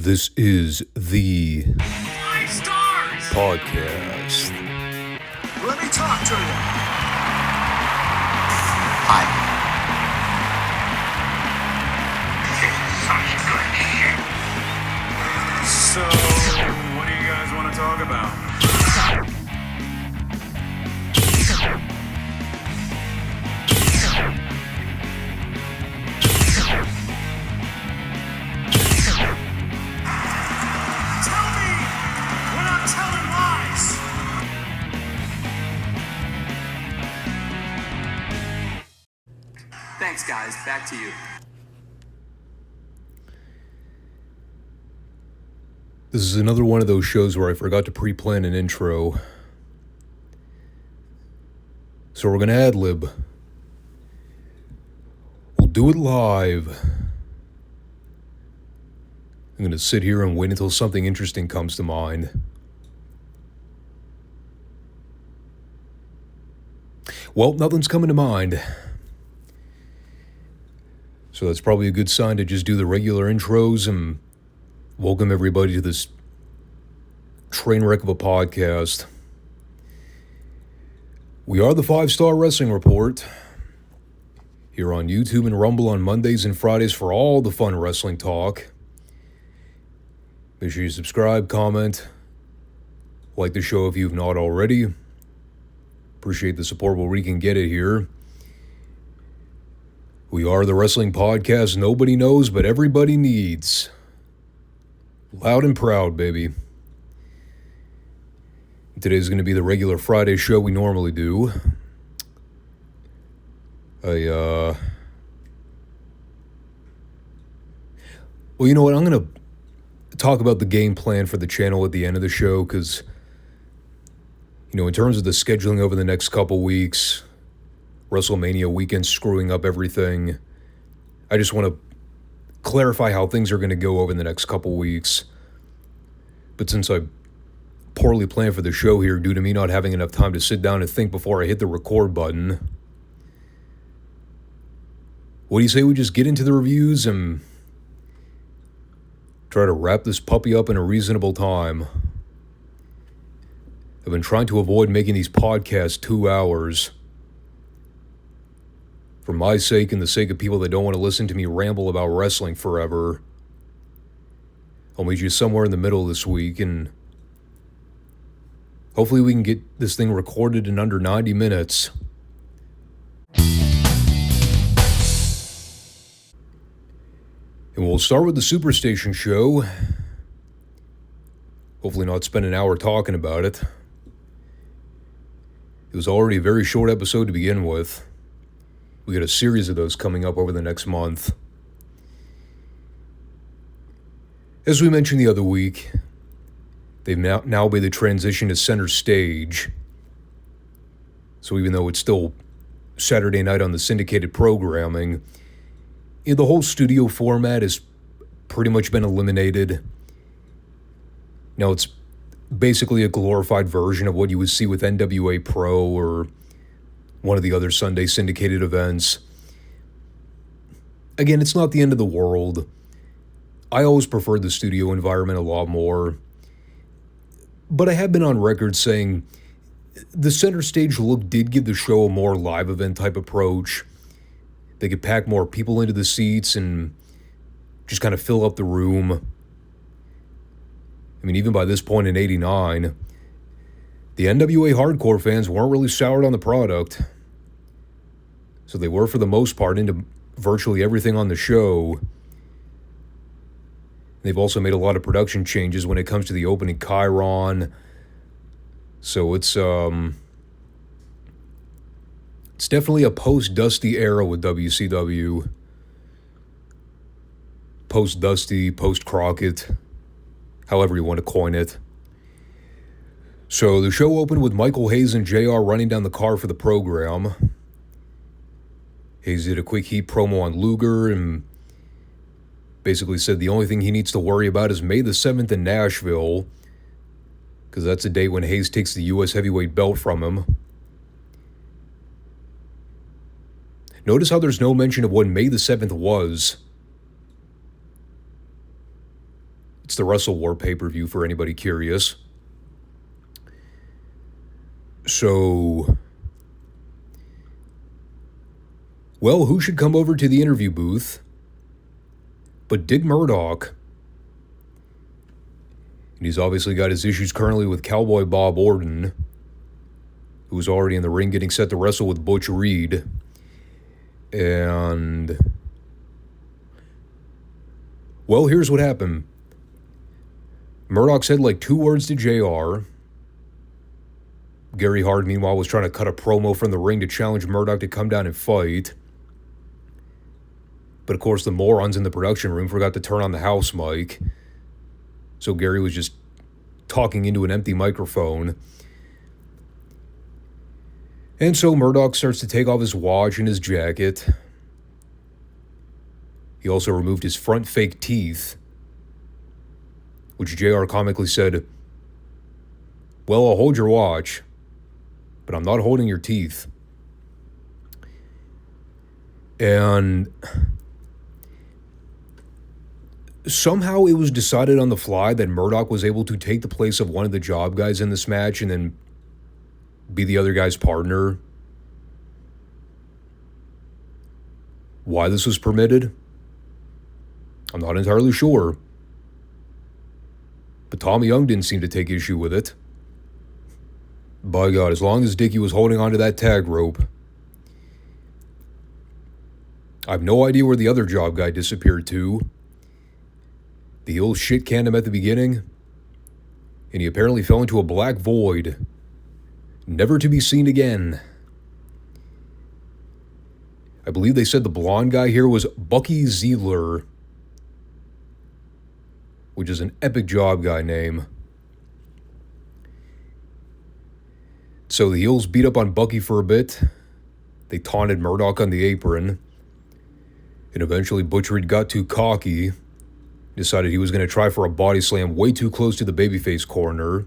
This is the Five Stars podcast. Let me talk to you. Hi. So, what do you guys want to talk about? Tell me when I'm telling lies. Thanks, guys. Back to you. This is another one of those shows where I forgot to pre-plan an intro. So we're going to ad-lib. We'll do it live. I'm going to sit here and wait until something interesting comes to mind. Well, nothing's coming to mind. So that's probably a good sign to just do the regular intros and welcome everybody to this train wreck of a podcast. We are the Five Starr Wrestling Report, here on YouTube and Rumble on Mondays and Fridays for all the fun wrestling talk. Make sure you subscribe, comment, like the show if you've not already. Appreciate the support where we can get it here. We are the wrestling podcast nobody knows but everybody needs. Loud and proud, baby. Today's going to be the regular Friday show we normally do. Well, you know what? I'm going to talk about the game plan for the channel at the end of the show because, you know, in terms of the scheduling over the next couple weeks, WrestleMania weekend screwing up everything, I just want to clarify how things are going to go over the next couple weeks. But since I poorly planned for the show here due to me not having enough time to sit down and think before I hit the record button, what do you say we just get into the reviews and try to wrap this puppy up in a reasonable time? I've been trying to avoid making these podcasts 2 hours. For my sake and the sake of people that don't want to listen to me ramble about wrestling forever, I'll meet you somewhere in the middle this week, and hopefully we can get this thing recorded in under 90 minutes. And we'll start with the Superstation show. Hopefully not spend an hour talking about it. It was already a very short episode to begin with. We got a series of those coming up over the next month. As we mentioned the other week, they've now made the transition to center stage. So even though it's still Saturday night on the syndicated programming, you know, the whole studio format has pretty much been eliminated. Now it's basically a glorified version of what you would see with NWA Pro or one of the other Sunday syndicated events. Again, it's not the end of the world. I always preferred the studio environment a lot more. But I have been on record saying the center stage look did give the show a more live event type approach. They could pack more people into the seats and just kind of fill up the room. I mean, even by this point in '89, the NWA hardcore fans weren't really soured on the product. So they were, for the most part, into virtually everything on the show. They've also made a lot of production changes when it comes to the opening Chiron. So it's definitely a post-Dusty era with WCW. Post-Dusty, post-Crockett, however you want to coin it. So the show opened with Michael Hayes and JR running down the card for the program. Hayes did a quick heat promo on Luger and basically said the only thing he needs to worry about is May the 7th in Nashville, because that's a date when Hayes takes the U.S. heavyweight belt from him. Notice how there's no mention of when May the 7th was. It's the Wrestle War pay-per-view for anybody curious. So, well, who should come over to the interview booth but Dick Murdoch? And he's obviously got his issues currently with Cowboy Bob Orton, who's already in the ring getting set to wrestle with Butch Reed. And, well, here's what happened. Murdoch said like 2 words to JR. Gary Hart, meanwhile, was trying to cut a promo from the ring to challenge Murdoch to come down and fight. But of course, the morons in the production room forgot to turn on the house mic. So Gary was just talking into an empty microphone. And so Murdoch starts to take off his watch and his jacket. He also removed his front fake teeth, which JR comically said, "Well, I'll hold your watch, but I'm not holding your teeth." And somehow it was decided on the fly that Murdoch was able to take the place of one of the job guys in this match and then be the other guy's partner. Why this was permitted, I'm not entirely sure. But Tommy Young didn't seem to take issue with it. By God, as long as Dickie was holding onto that tag rope. I have no idea where the other job guy disappeared to. The heel shit canned him at the beginning, and he apparently fell into a black void, never to be seen again. I believe they said the blonde guy here was Bucky Ziegler, which is an epic job guy name. So the heels beat up on Bucky for a bit. They taunted Murdoch on the apron. And eventually Butch Reed got too cocky. Decided he was going to try for a body slam way too close to the babyface corner.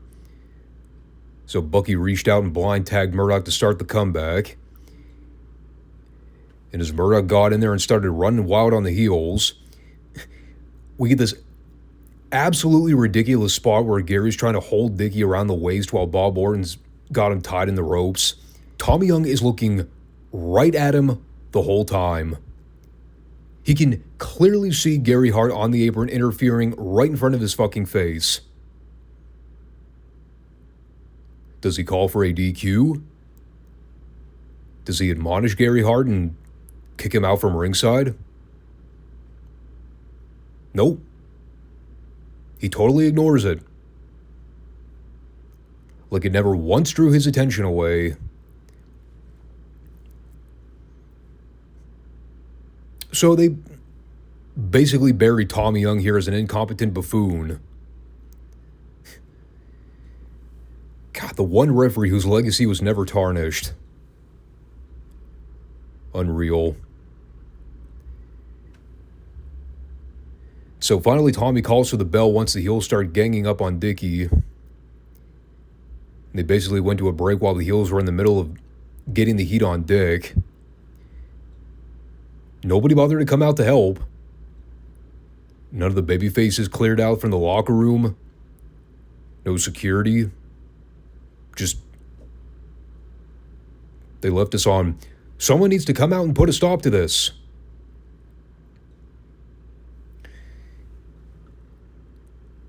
So Bucky reached out and blind tagged Murdoch to start the comeback. And as Murdoch got in there and started running wild on the heels, we get this absolutely ridiculous spot where Gary's trying to hold Dickie around the waist while Bob Orton's got him tied in the ropes. Tommy Young is looking right at him the whole time. He can clearly see Gary Hart on the apron interfering right in front of his fucking face. Does he call for a DQ? Does he admonish Gary Hart and kick him out from ringside? Nope. He totally ignores it. Like it never once drew his attention away. So they basically bury Tommy Young here as an incompetent buffoon. God, the one referee whose legacy was never tarnished. Unreal. So finally Tommy calls for the bell once the heels start ganging up on Dickie. They basically went to a break while the heels were in the middle of getting the heat on Dick. Nobody bothered to come out to help. None of the baby faces cleared out from the locker room. No security. Just, they left us on, someone needs to come out and put a stop to this.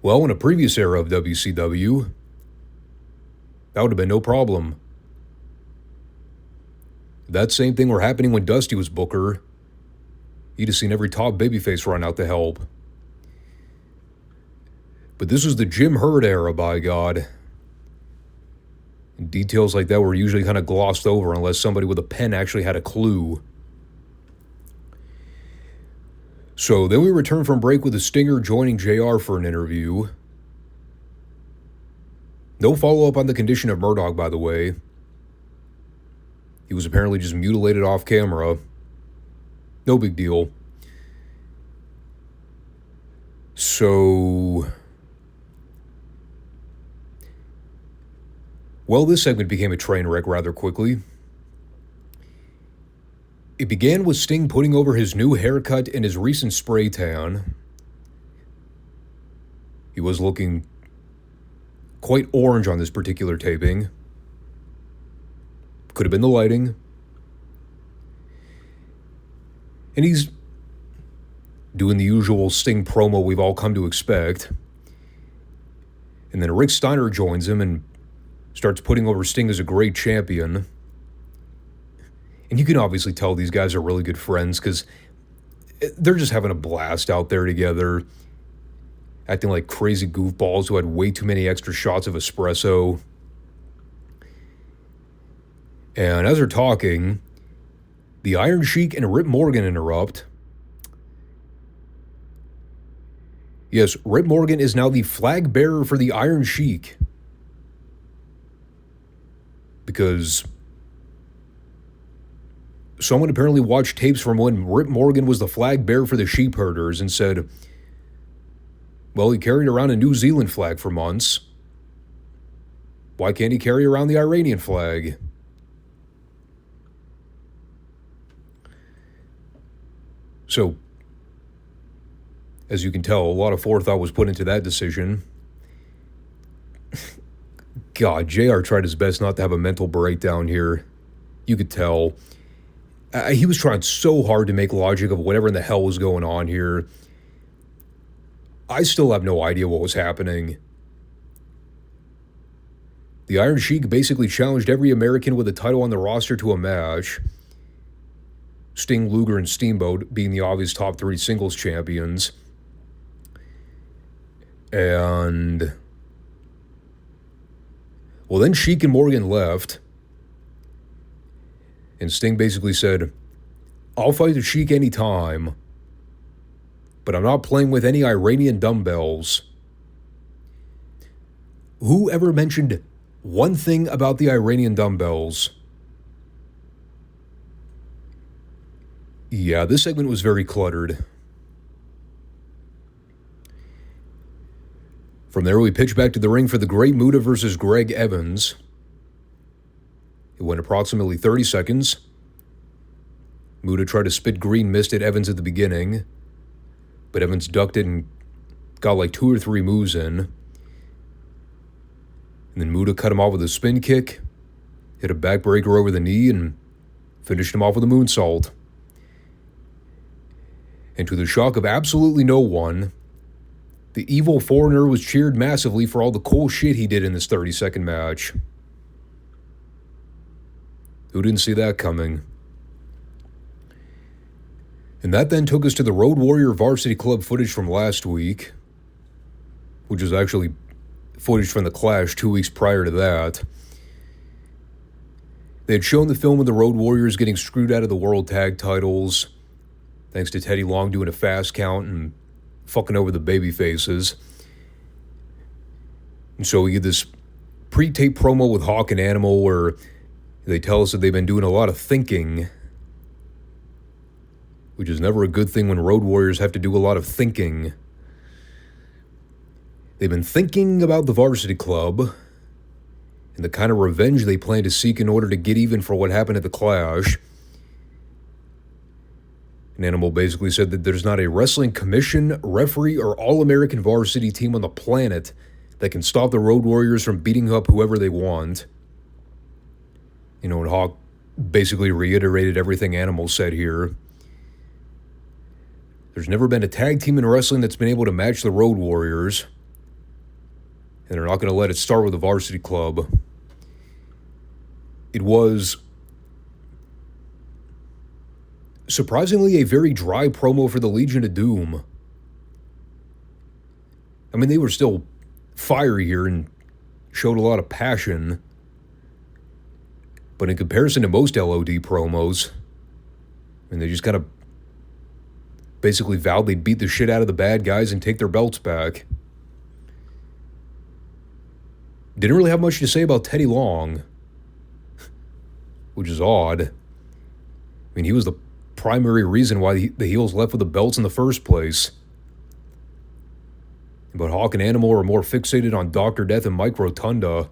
Well, in a previous era of WCW, that would have been no problem. That same thing were happening when Dusty was Booker. You'd have seen every top babyface run out to help. But this was the Jim Herd era, by God. And details like that were usually kind of glossed over unless somebody with a pen actually had a clue. So then we return from break with the Stinger joining JR for an interview. No follow-up on the condition of Murdoch, by the way. He was apparently just mutilated off camera. No big deal. So, well, this segment became a train wreck rather quickly. It began with Sting putting over his new haircut and his recent spray tan. He was looking quite orange on this particular taping. Could have been the lighting. And he's doing the usual Sting promo we've all come to expect. And then Rick Steiner joins him and starts putting over Sting as a great champion. And you can obviously tell these guys are really good friends because they're just having a blast out there together, acting like crazy goofballs who had way too many extra shots of espresso. And as they're talking, the Iron Sheik and Rip Morgan interrupt. Yes, Rip Morgan is now the flag bearer for the Iron Sheik. Because someone apparently watched tapes from when Rip Morgan was the flag bearer for the Sheep Herders and said, well, he carried around a New Zealand flag for months. Why can't he carry around the Iranian flag? So, as you can tell, a lot of forethought was put into that decision. God, JR tried his best not to have a mental breakdown here. You could tell. He was trying so hard to make logic of whatever in the hell was going on here. I still have no idea what was happening. The Iron Sheik basically challenged every American with a title on the roster to a match. Sting, Luger, and Steamboat being the obvious top 3 singles champions. And well, then Sheik and Morgan left. And Sting basically said, I'll fight the Sheik anytime, but I'm not playing with any Iranian dumbbells. Who ever mentioned one thing about the Iranian dumbbells? Yeah, this segment was very cluttered. From there, we pitch back to the ring for the Great Muta versus Greg Evans. It went approximately 30 seconds. Muta tried to spit green mist at Evans at the beginning, but Evans ducked it and got like 2 or 3 moves in. And then Muta cut him off with a spin kick, hit a backbreaker over the knee, and finished him off with a moonsault. And to the shock of absolutely no one, the evil foreigner was cheered massively for all the cool shit he did in this 30-second match. Who didn't see that coming? And that then took us to the Road Warrior Varsity Club footage from last week, which was actually footage from the Clash 2 weeks prior to that. They had shown the film of the Road Warriors getting screwed out of the World Tag Titles, thanks to Teddy Long doing a fast count and fucking over the baby faces. And so we get this pre-tape promo with Hawk and Animal where they tell us that they've been doing a lot of thinking, which is never a good thing when Road Warriors have to do a lot of thinking. They've been thinking about the Varsity Club and the kind of revenge they plan to seek in order to get even for what happened at the Clash. And Animal basically said that there's not a wrestling commission, referee, or all-American varsity team on the planet that can stop the Road Warriors from beating up whoever they want. You know, and Hawk basically reiterated everything Animal said here. There's never been a tag team in wrestling that's been able to match the Road Warriors. And they're not going to let it start with the Varsity Club. It was surprisingly a very dry promo for the Legion of Doom. I mean, they were still fiery here and showed a lot of passion. But in comparison to most LOD promos, I mean, they just kind of basically vowed they'd beat the shit out of the bad guys and take their belts back. Didn't really have much to say about Teddy Long, which is odd. I mean, he was the primary reason why the heels left with the belts in the first place. But Hawk and Animal are more fixated on Dr. Death and Mike Rotunda.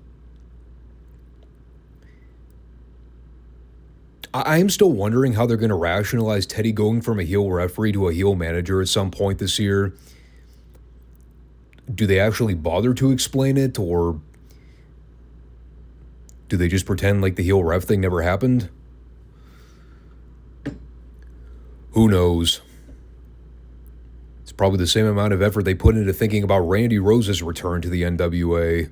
I am still wondering how they're going to rationalize Teddy going from a heel referee to a heel manager at some point this year. do they actually bother to explain it, or do they just pretend like the heel ref thing never happened? Who knows? It's probably the same amount of effort they put into thinking about Randy Rose's return to the NWA.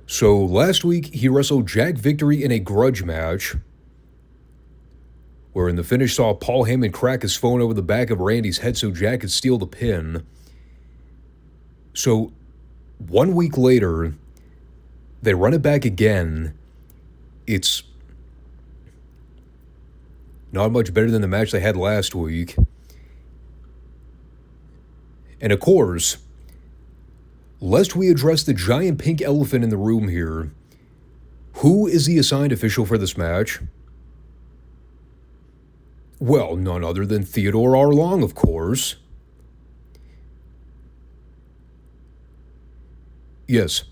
So last week, he wrestled Jack Victory in a grudge match, where in the finish saw Paul Heyman crack his phone over the back of Randy's head so Jack could steal the pin. So 1 week later, they run it back again. It's not much better than the match they had last week. And of course, lest we address the giant pink elephant in the room here, who is the assigned official for this match? Well, none other than Theodore R. Long, of course. Yes.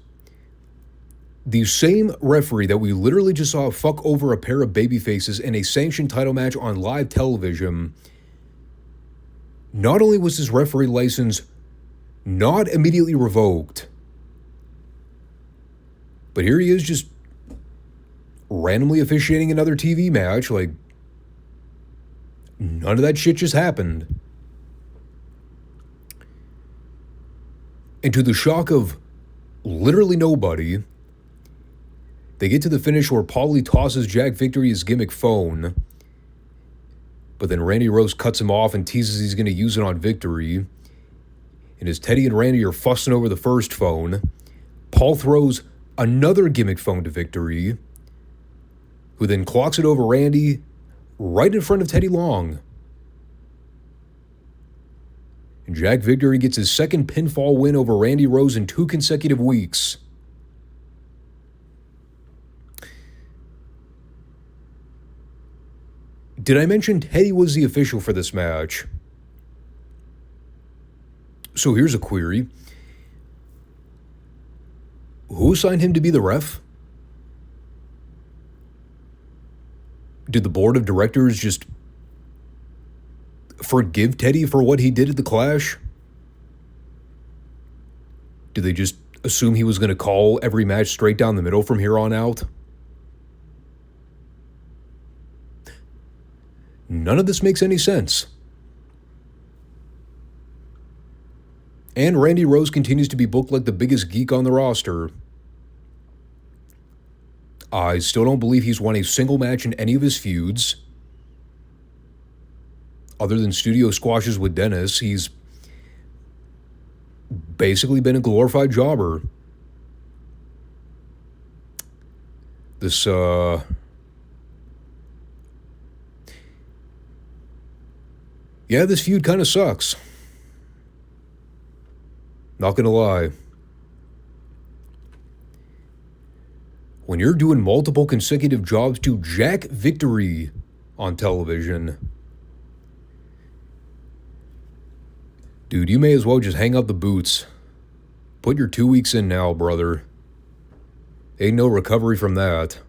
The same referee that we literally just saw fuck over a pair of babyfaces in a sanctioned title match on live television. Not only was his referee license not immediately revoked, but here he is just randomly officiating another TV match. Like, none of that shit just happened. And to the shock of literally nobody, they get to the finish where Paulie tosses Jack Victory his gimmick phone, but then Randy Rose cuts him off and teases he's going to use it on Victory. And as Teddy and Randy are fussing over the first phone, Paul throws another gimmick phone to Victory, who then clocks it over Randy right in front of Teddy Long. And Jack Victory gets his second pinfall win over Randy Rose in 2 consecutive weeks. Did I mention Teddy was the official for this match? So here's a query. Who assigned him to be the ref? Did the board of directors just forgive Teddy for what he did at the Clash? Did they just assume he was going to call every match straight down the middle from here on out? None of this makes any sense. And Randy Rose continues to be booked like the biggest geek on the roster. I still don't believe he's won a single match in any of his feuds. Other than studio squashes with Dennis, he's basically been a glorified jobber. This, this feud kind of sucks. Not gonna lie. When you're doing multiple consecutive jobs to Jack Victory on television, dude, you may as well just hang up the boots. Put your 2 weeks in now, brother. Ain't no recovery from that.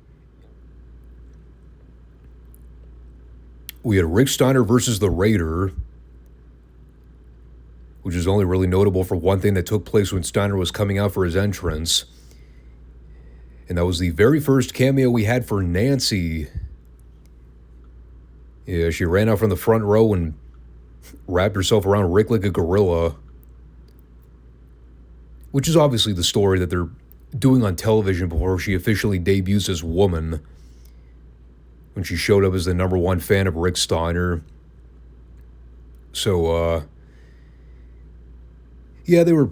We had Rick Steiner versus the Raider, which is only really notable for one thing that took place when Steiner was coming out for his entrance. And that was the very first cameo we had for Nancy. Yeah, she ran out from the front row and wrapped herself around Rick like a gorilla. Which is obviously the story that they're doing on television before she officially debuts as Woman, when she showed up as the #1 fan of Rick Steiner. So, yeah, they were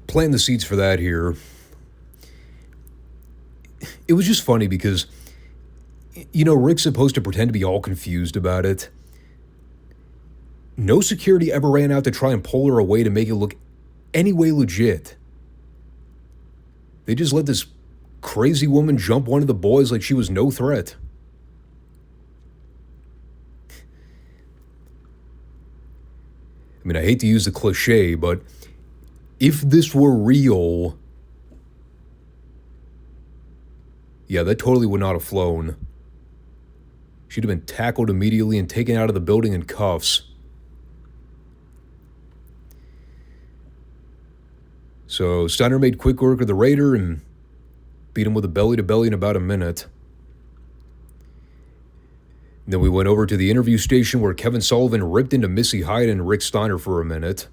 planting the seeds for that here. It was just funny because, Rick's supposed to pretend to be all confused about it. No security ever ran out to try and pull her away to make it look any way legit. They just let this crazy woman jump one of the boys like she was no threat. I mean, I hate to use the cliche, but if this were real, yeah, that totally would not have flown. She'd have been tackled immediately and taken out of the building in cuffs. So Steiner made quick work of the Raider and beat him with a belly-to-belly in about a minute. Then we went over to the interview station where Kevin Sullivan ripped into Missy Hyatt and Rick Steiner for a minute.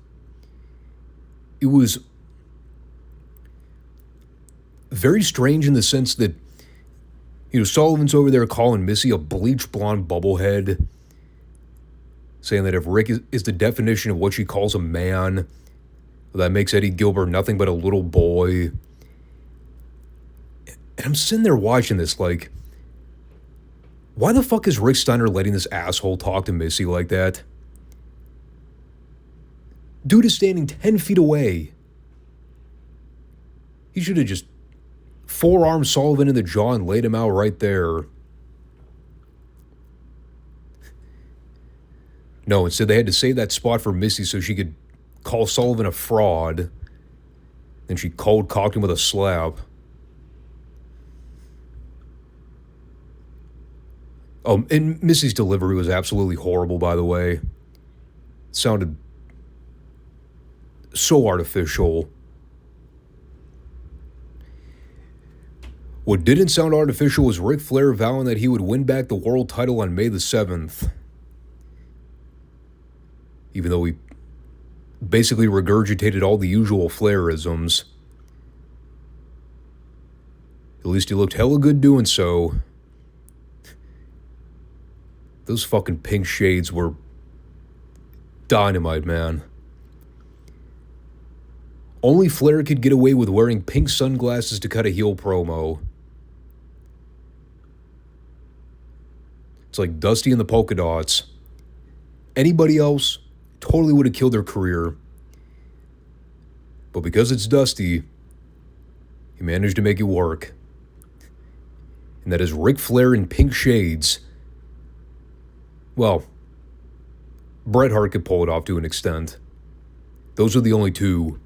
It was very strange in the sense that, Sullivan's over there calling Missy a bleach blonde bubblehead, saying that if Rick is the definition of what she calls a man, that makes Eddie Gilbert nothing but a little boy. And I'm sitting there watching this like, why the fuck is Rick Steiner letting this asshole talk to Missy like that? Dude is standing 10 feet away. He should have just forearmed Sullivan in the jaw and laid him out right there. No, instead they had to save that spot for Missy so she could call Sullivan a fraud. Then she cold-cocked him with a slap. Oh, and Missy's delivery was absolutely horrible, by the way. It sounded so artificial. What didn't sound artificial was Ric Flair vowing that he would win back the world title on May the 7th. Even though he basically regurgitated all the usual Flairisms. At least he looked hella good doing so. Those fucking pink shades were dynamite, man. Only Flair could get away with wearing pink sunglasses to cut a heel promo. It's like Dusty and the Polka Dots. Anybody else totally would have killed their career. But because it's Dusty, he managed to make it work. And that is Ric Flair in pink shades. Well, Bret Hart could pull it off to an extent. Those are the only two.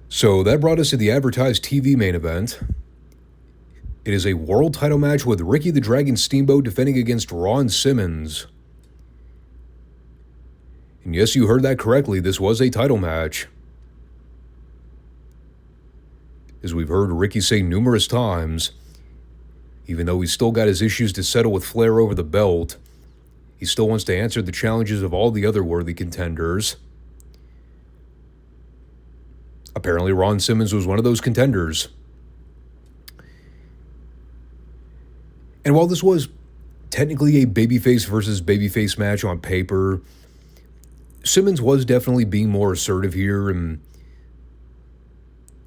So that brought us to the advertised TV main event. It is a world title match with Ricky the Dragon Steamboat defending against Ron Simmons. And yes, you heard that correctly, this was a title match. As we've heard Ricky say numerous times, even though he's still got his issues to settle with Flair over the belt, he still wants to answer the challenges of all the other worthy contenders. Apparently, Ron Simmons was one of those contenders. And while this was technically a babyface versus babyface match on paper, Simmons was definitely being more assertive here and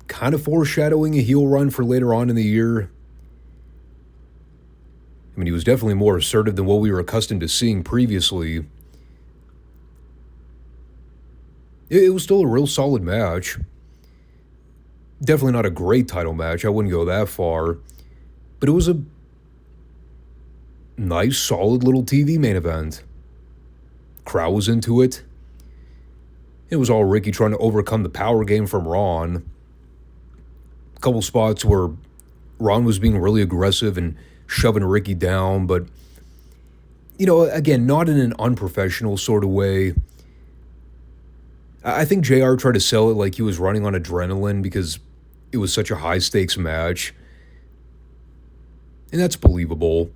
kind of foreshadowing a heel run for later on in the year. I mean, he was definitely more assertive than what we were accustomed to seeing previously. It was still a real solid match. Definitely not a great title match. I wouldn't go that far. But it was a nice, solid little TV main event. Crowd was into it. It was all Ricky trying to overcome the power game from Ron. A couple spots where Ron was being really aggressive and shoving Ricky down, but, again, not in an unprofessional sort of way. I think JR tried to sell it like he was running on adrenaline because it was such a high-stakes match. And that's believable.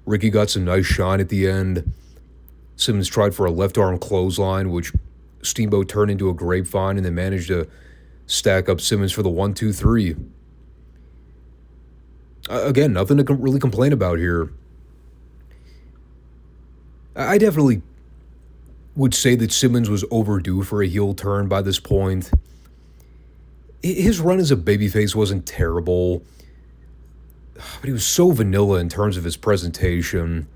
Ricky got some nice shine at the end. Simmons tried for a left-arm clothesline, which Steamboat turned into a grapevine and then managed to stack up Simmons for the 1-2-3. Again, nothing to really complain about here. I definitely would say that Simmons was overdue for a heel turn by this point. His run as a babyface wasn't terrible, but he was so vanilla in terms of his presentation.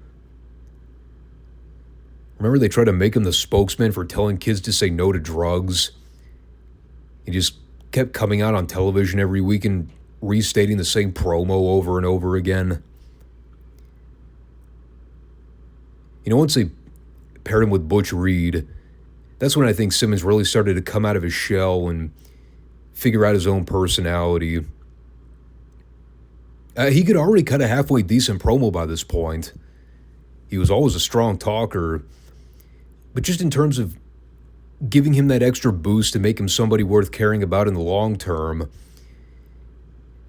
Remember they tried to make him the spokesman for telling kids to say no to drugs? He just kept coming out on television every week and restating the same promo over and over again. Once they paired him with Butch Reed, that's when I think Simmons really started to come out of his shell and figure out his own personality. He could already cut a halfway decent promo by this point. He was always a strong talker, but just in terms of giving him that extra boost to make him somebody worth caring about in the long term.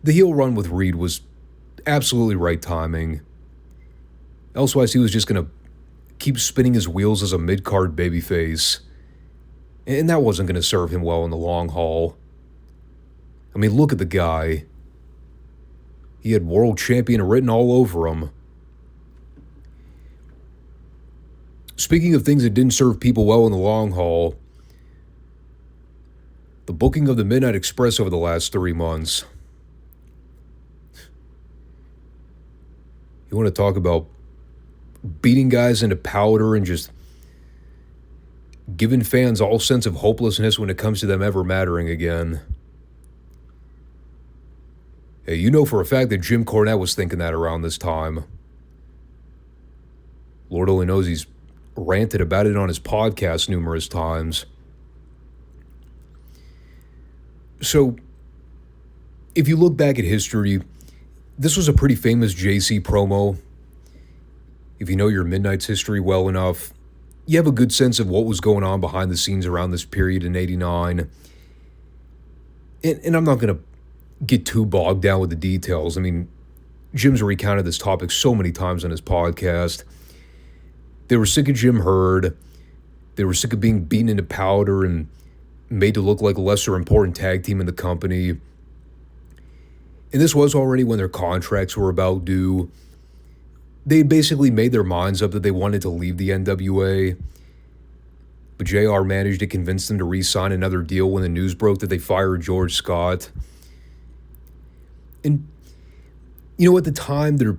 The heel run with Reed was absolutely right timing. Elsewise, he was just going to keep spinning his wheels as a mid-card babyface. And that wasn't going to serve him well in the long haul. I mean, look at the guy. He had world champion written all over him. Speaking of things that didn't serve people well in the long haul, the booking of the Midnight Express over the last 3 months. You want to talk about beating guys into powder and just giving fans all sense of hopelessness when it comes to them ever mattering again. Hey, you know for a fact that Jim Cornette was thinking that around this time. Lord only knows he's ranted about it on his podcast numerous times. So, if you look back at history, this was a pretty famous JC promo. If you know your Midnight's history well enough, you have a good sense of what was going on behind the scenes around this period in '89. And I'm not going to get too bogged down with the details. I mean, Jim's recounted this topic so many times on his podcast. They were sick of Jim Herd. They were sick of being beaten into powder and made to look like a lesser important tag team in the company. And this was already when their contracts were about due. They basically made their minds up that they wanted to leave the NWA. But JR managed to convince them to re-sign another deal when the news broke that they fired George Scott. And, you know, at the time, there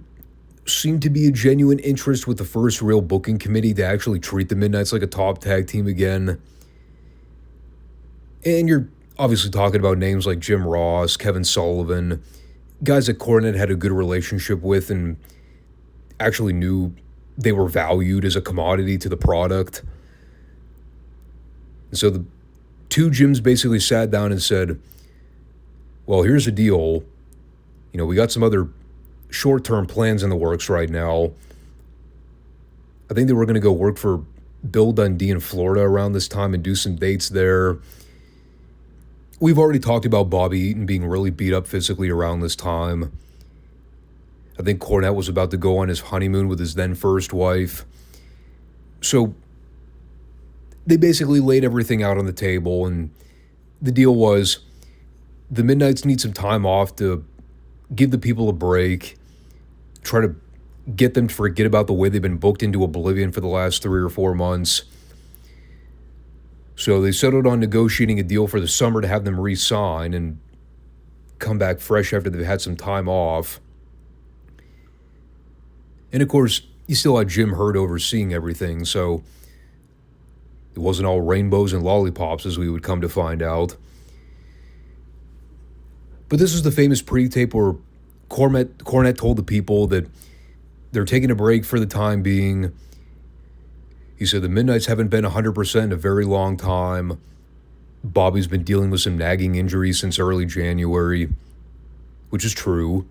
seemed to be a genuine interest with the first real booking committee to actually treat the Midnights like a top tag team again. And you're obviously talking about names like Jim Ross, Kevin Sullivan, guys that Cornette had a good relationship with and actually knew they were valued as a commodity to the product. And so the two Jims basically sat down and said, well, here's the deal. You know, we got some other short-term plans in the works right now. I think they were going to go work for Bill Dundee in Florida around this time and do some dates there. We've already talked about Bobby Eaton being really beat up physically around this time. I think Cornette was about to go on his honeymoon with his then first wife. So they basically laid everything out on the table, and the deal was the Midnights need some time off to give the people a break, try to get them to forget about the way they've been booked into oblivion for the last 3 or 4 months. So they settled on negotiating a deal for the summer to have them re-sign and come back fresh after they've had some time off. And of course, you still had Jim Herd overseeing everything, so it wasn't all rainbows and lollipops as we would come to find out. But this is the famous pre-tape where Cornette told the people that they're taking a break for the time being. He said the Midnights haven't been 100% in a very long time. Bobby's been dealing with some nagging injuries since early January, which is true.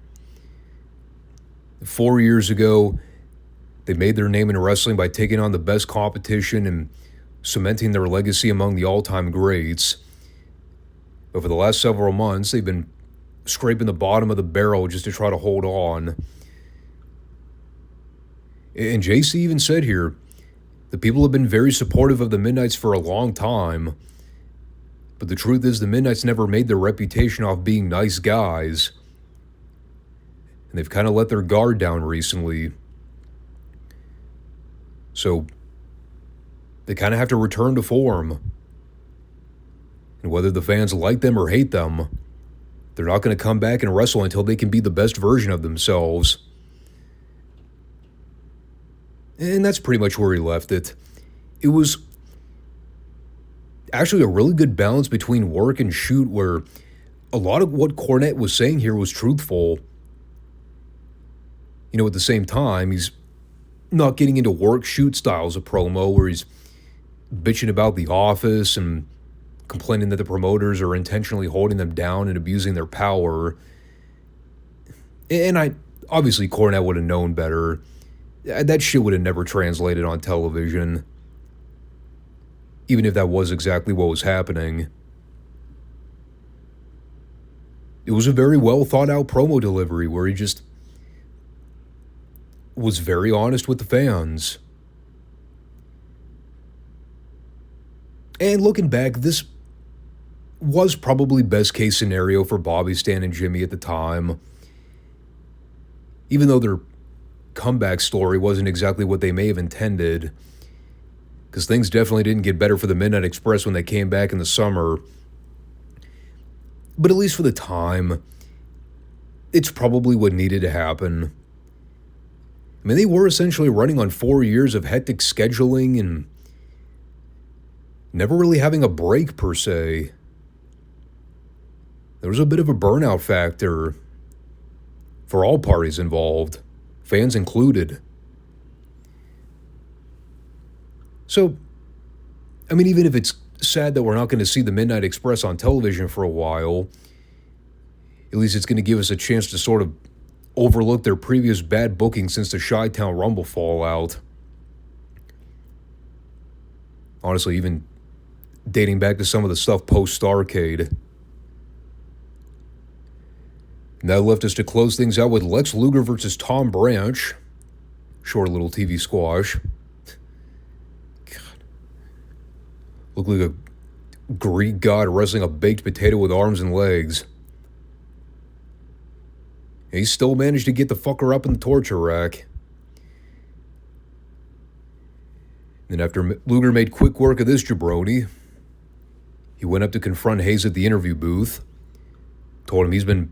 4 years ago, they made their name in wrestling by taking on the best competition and cementing their legacy among the all-time greats. Over the last several months, they've been scraping the bottom of the barrel just to try to hold on. And JC even said here, the people have been very supportive of the Midnights for a long time, but the truth is the Midnights never made their reputation off being nice guys, and they've kind of let their guard down recently. So they kind of have to return to form. And whether the fans like them or hate them, they're not going to come back and wrestle until they can be the best version of themselves. And that's pretty much where he left it. It was actually a really good balance between work and shoot, where a lot of what Cornette was saying here was truthful. You know, at the same time, he's not getting into work shoot styles of promo where he's bitching about the office and complaining that the promoters are intentionally holding them down and abusing their power. And obviously Cornette would have known better. That shit would have never translated on television. even if that was exactly what was happening. It was a very well thought out promo delivery where he just was very honest with the fans. And looking back, this was probably best case scenario for Bobby, Stan, and Jimmy at the time. Even though their comeback story wasn't exactly what they may have intended, because things definitely didn't get better for the Midnight Express when they came back in the summer. But at least for the time, it's probably what needed to happen. I mean, they were essentially running on 4 years of hectic scheduling and never really having a break per se. There was a bit of a burnout factor for all parties involved, fans included. So, I mean, even if it's sad that we're not going to see the Midnight Express on television for a while, at least it's going to give us a chance to sort of overlook their previous bad booking since the Chi-Town Rumble fallout. Honestly, even dating back to some of the stuff post-Starrcade. And that left us to close things out with Lex Luger versus Tom Branch. Short little TV squash. God. Looked like a Greek god wrestling a baked potato with arms and legs. And he still managed to get the fucker up in the torture rack. Then after Luger made quick work of this jabroni, he went up to confront Hayes at the interview booth. Told him he's been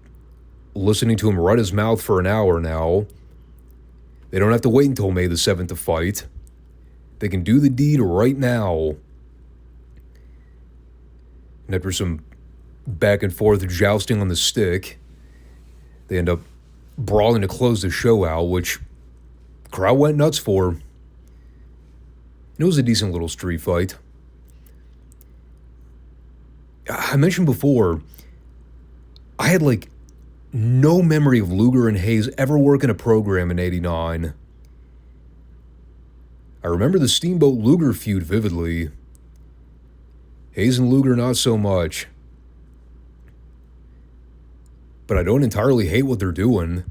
listening to him run his mouth for an hour now. They don't have to wait until May the 7th to fight. They can do the deed right now. And after some back and forth jousting on the stick, they end up brawling to close the show out, which the crowd went nuts for. And it was a decent little street fight. I mentioned before, I had no memory of Luger and Hayes ever working a program in '89. I remember the Steamboat Luger feud vividly. Hayes and Luger not so much. But I don't entirely hate what they're doing. I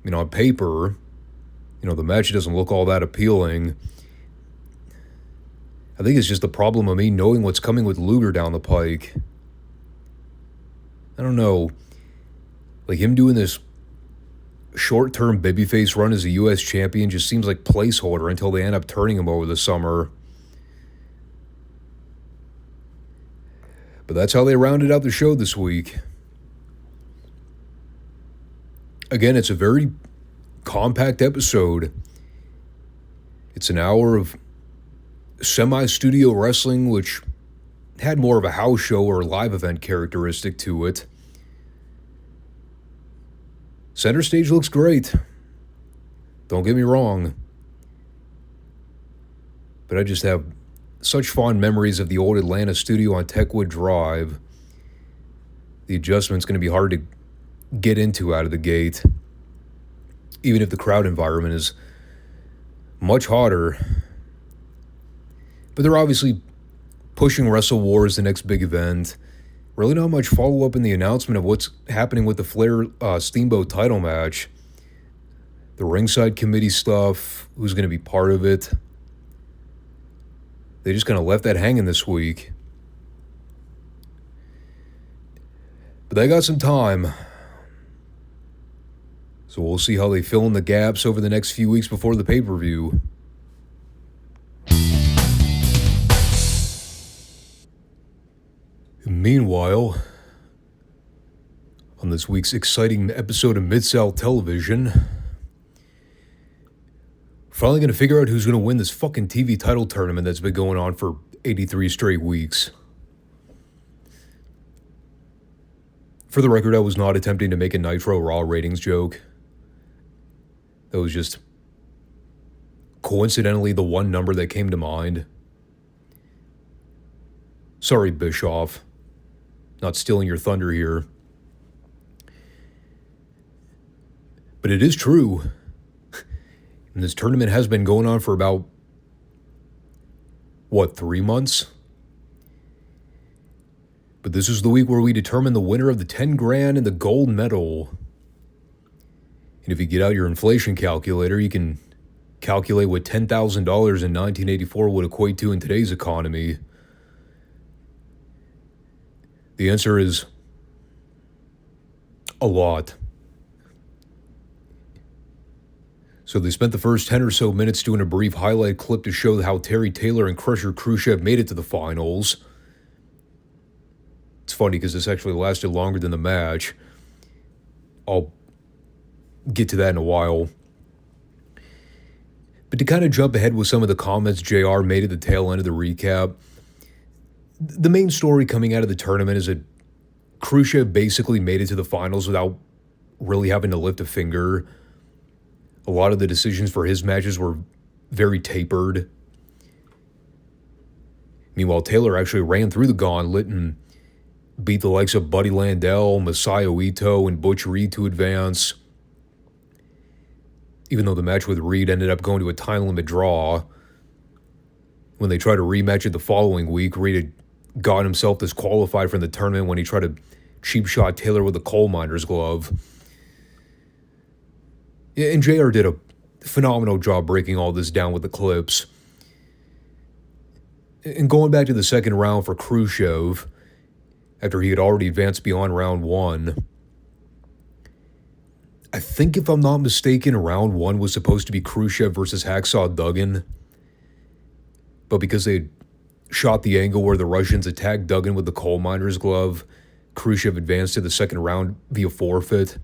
mean, on paper, the match doesn't look all that appealing. I think it's just the problem of me knowing what's coming with Luger down the pike. I don't know. Him doing this short-term babyface run as a U.S. champion just seems like placeholder until they end up turning him over the summer. But that's how they rounded out the show this week. Again, it's a very compact episode. It's an hour of semi-studio wrestling, which had more of a house show or live event characteristic to it. Center stage looks great. Don't get me wrong. But I just have such fond memories of the old Atlanta studio on Techwood Drive. The adjustment's going to be hard to get into out of the gate, even if the crowd environment is much hotter. But they're obviously pushing Wrestle War as the next big event. Really not much follow-up in the announcement of what's happening with the Flair Steamboat title match. The ringside committee stuff, who's going to be part of it. They just kind of left that hanging this week. But they got some time. So we'll see how they fill in the gaps over the next few weeks before the pay-per-view. Meanwhile, on this week's exciting episode of Midsouth Television, finally going to figure out who's going to win this fucking TV title tournament that's been going on for 83 straight weeks. For the record, I was not attempting to make a Nitro Raw ratings joke. That was just coincidentally the one number that came to mind. Sorry, Bischoff. Not stealing your thunder here. But it is true. And this tournament has been going on for about 3 months? But this is the week where we determine the winner of the 10 grand and the gold medal. And if you get out your inflation calculator, you can calculate what $10,000 in 1984 would equate to in today's economy. The answer is a lot. So they spent the first 10 or so minutes doing a brief highlight clip to show how Terry Taylor and Crusher Khrushchev made it to the finals. It's funny because this actually lasted longer than the match. I'll get to that in a while. But to kind of jump ahead with some of the comments JR made at the tail end of the recap, the main story coming out of the tournament is that Khrushchev basically made it to the finals without really having to lift a finger. A lot of the decisions for his matches were very tapered. Meanwhile, Taylor actually ran through the gauntlet and beat the likes of Buddy Landell, Masayo Ito, and Butch Reed to advance. Even though the match with Reed ended up going to a time limit draw. When they tried a rematch it the following week, Reed had gotten himself disqualified from the tournament when he tried to cheap shot Taylor with a coal miner's glove. And JR did a phenomenal job breaking all this down with the clips. And going back to the second round for Khrushchev, after he had already advanced beyond round one, I think if I'm not mistaken, round one was supposed to be Khrushchev versus Hacksaw Duggan. But because they had shot the angle where the Russians attacked Duggan with the coal miner's glove, Khrushchev advanced to the second round via forfeit.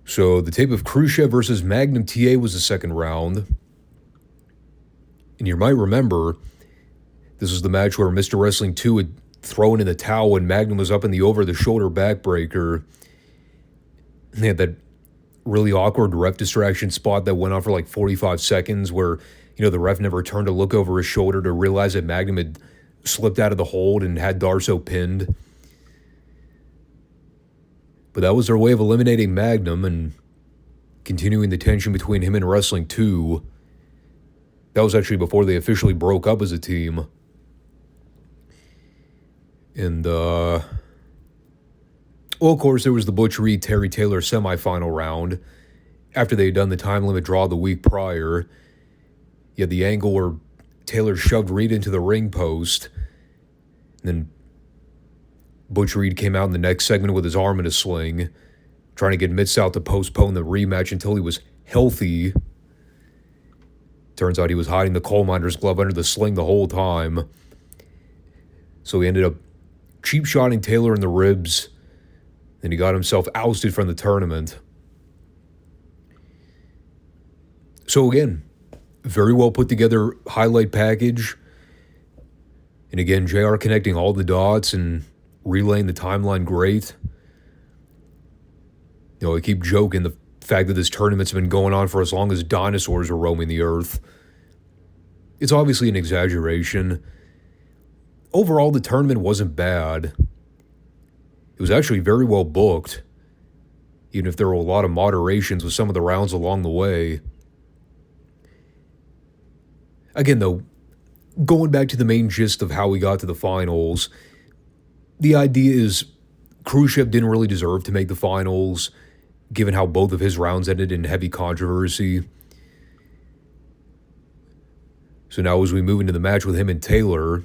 So the tape of Khrushchev versus Magnum TA was the second round. And you might remember, this was the match where Mr. Wrestling 2 had thrown in the towel and Magnum was up in the over-the-shoulder backbreaker. And they had that really awkward ref distraction spot that went on for like 45 seconds where, the ref never turned to look over his shoulder to realize that Magnum had slipped out of the hold and had Darso pinned. But that was their way of eliminating Magnum and continuing the tension between him and Wrestling 2. That was actually before they officially broke up as a team. And, of course, there was the Butch Reed Terry Taylor semifinal round. After they had done the time limit draw the week prior, you had the angle where Taylor shoved Reed into the ring post. And then Butch Reed came out in the next segment with his arm in a sling, trying to get Midsouth to postpone the rematch until he was healthy. Turns out he was hiding the coal miner's glove under the sling the whole time. So he ended up cheap shotting Taylor in the ribs, and he got himself ousted from the tournament. So again, very well put together highlight package. And again, JR connecting all the dots and relaying the timeline great. I keep joking the fact that this tournament's been going on for as long as dinosaurs were roaming the earth. It's obviously an exaggeration. Overall, the tournament wasn't bad. It was actually very well booked, even if there were a lot of moderations with some of the rounds along the way. Again, though, going back to the main gist of how we got to the finals, the idea is Khrushchev didn't really deserve to make the finals, given how both of his rounds ended in heavy controversy. So now as we move into the match with him and Taylor,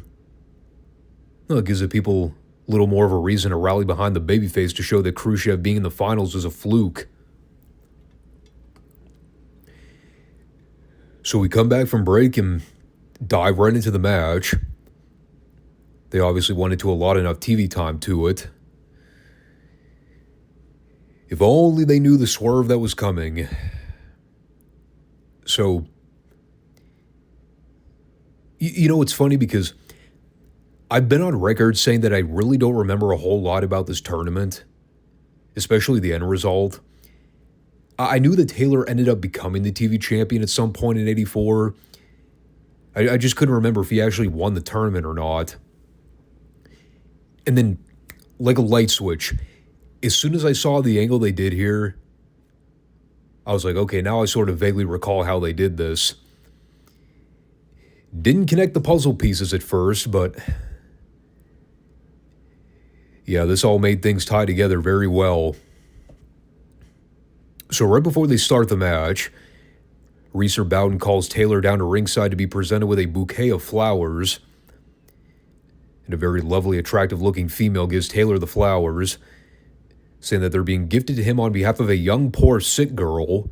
it gives the people a little more of a reason to rally behind the babyface to show that Khrushchev being in the finals was a fluke. So we come back from break and dive right into the match. They obviously wanted to allot enough TV time to it. If only they knew the swerve that was coming. So, it's funny because I've been on record saying that I really don't remember a whole lot about this tournament, especially the end result. I knew that Taylor ended up becoming the TV champion at some point in '84. I just couldn't remember if he actually won the tournament or not. And then, like a light switch, as soon as I saw the angle they did here, I was like, okay, now I sort of vaguely recall how they did this. Didn't connect the puzzle pieces at first, but yeah, this all made things tie together very well. So right before they start the match, Reeser Bowden calls Taylor down to ringside to be presented with a bouquet of flowers. And a very lovely, attractive-looking female gives Taylor the flowers, saying that they're being gifted to him on behalf of a young, poor, sick girl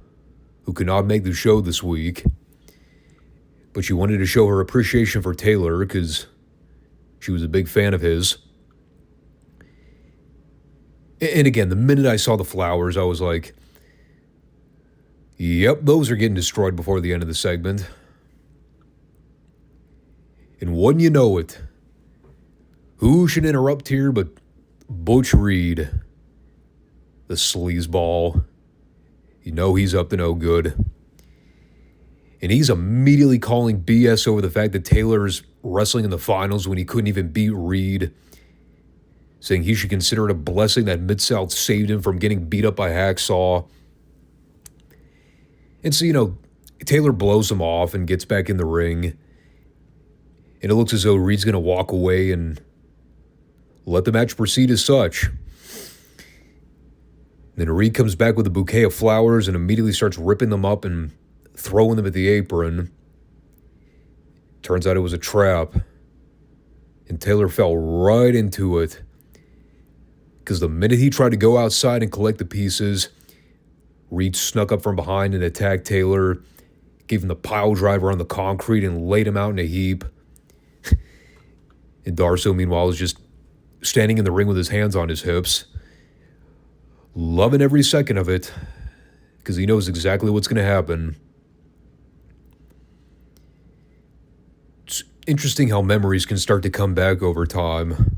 who could not make the show this week. But she wanted to show her appreciation for Taylor because she was a big fan of his. And again, the minute I saw the flowers, I was like, yep, those are getting destroyed before the end of the segment. And wouldn't you know it, who should interrupt here but Butch Reed, the sleazeball. You know he's up to no good. And he's immediately calling BS over the fact that Taylor's wrestling in the finals when he couldn't even beat Reed, saying he should consider it a blessing that Midsouth saved him from getting beat up by Hacksaw. And so, Taylor blows him off and gets back in the ring. And it looks as though Reed's going to walk away and let the match proceed as such. Then Reed comes back with a bouquet of flowers and immediately starts ripping them up and throwing them at the apron. Turns out it was a trap. And Taylor fell right into it. Because the minute he tried to go outside and collect the pieces, Reed snuck up from behind and attacked Taylor, gave him the pile driver on the concrete and laid him out in a heap. And Darso, meanwhile, was just standing in the ring with his hands on his hips, loving every second of it, because he knows exactly what's going to happen. It's interesting how memories can start to come back over time.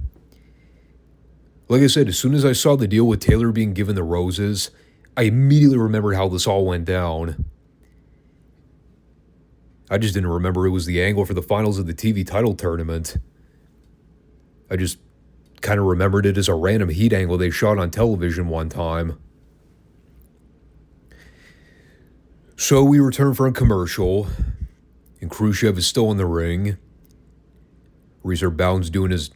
Like I said, as soon as I saw the deal with Taylor being given the roses, I immediately remembered how this all went down. I just didn't remember it was the angle for the finals of the TV title tournament. I just kind of remembered it as a random heat angle they shot on television one time. So we return from commercial, and Khrushchev is still in the ring. Reeser Bowden's doing his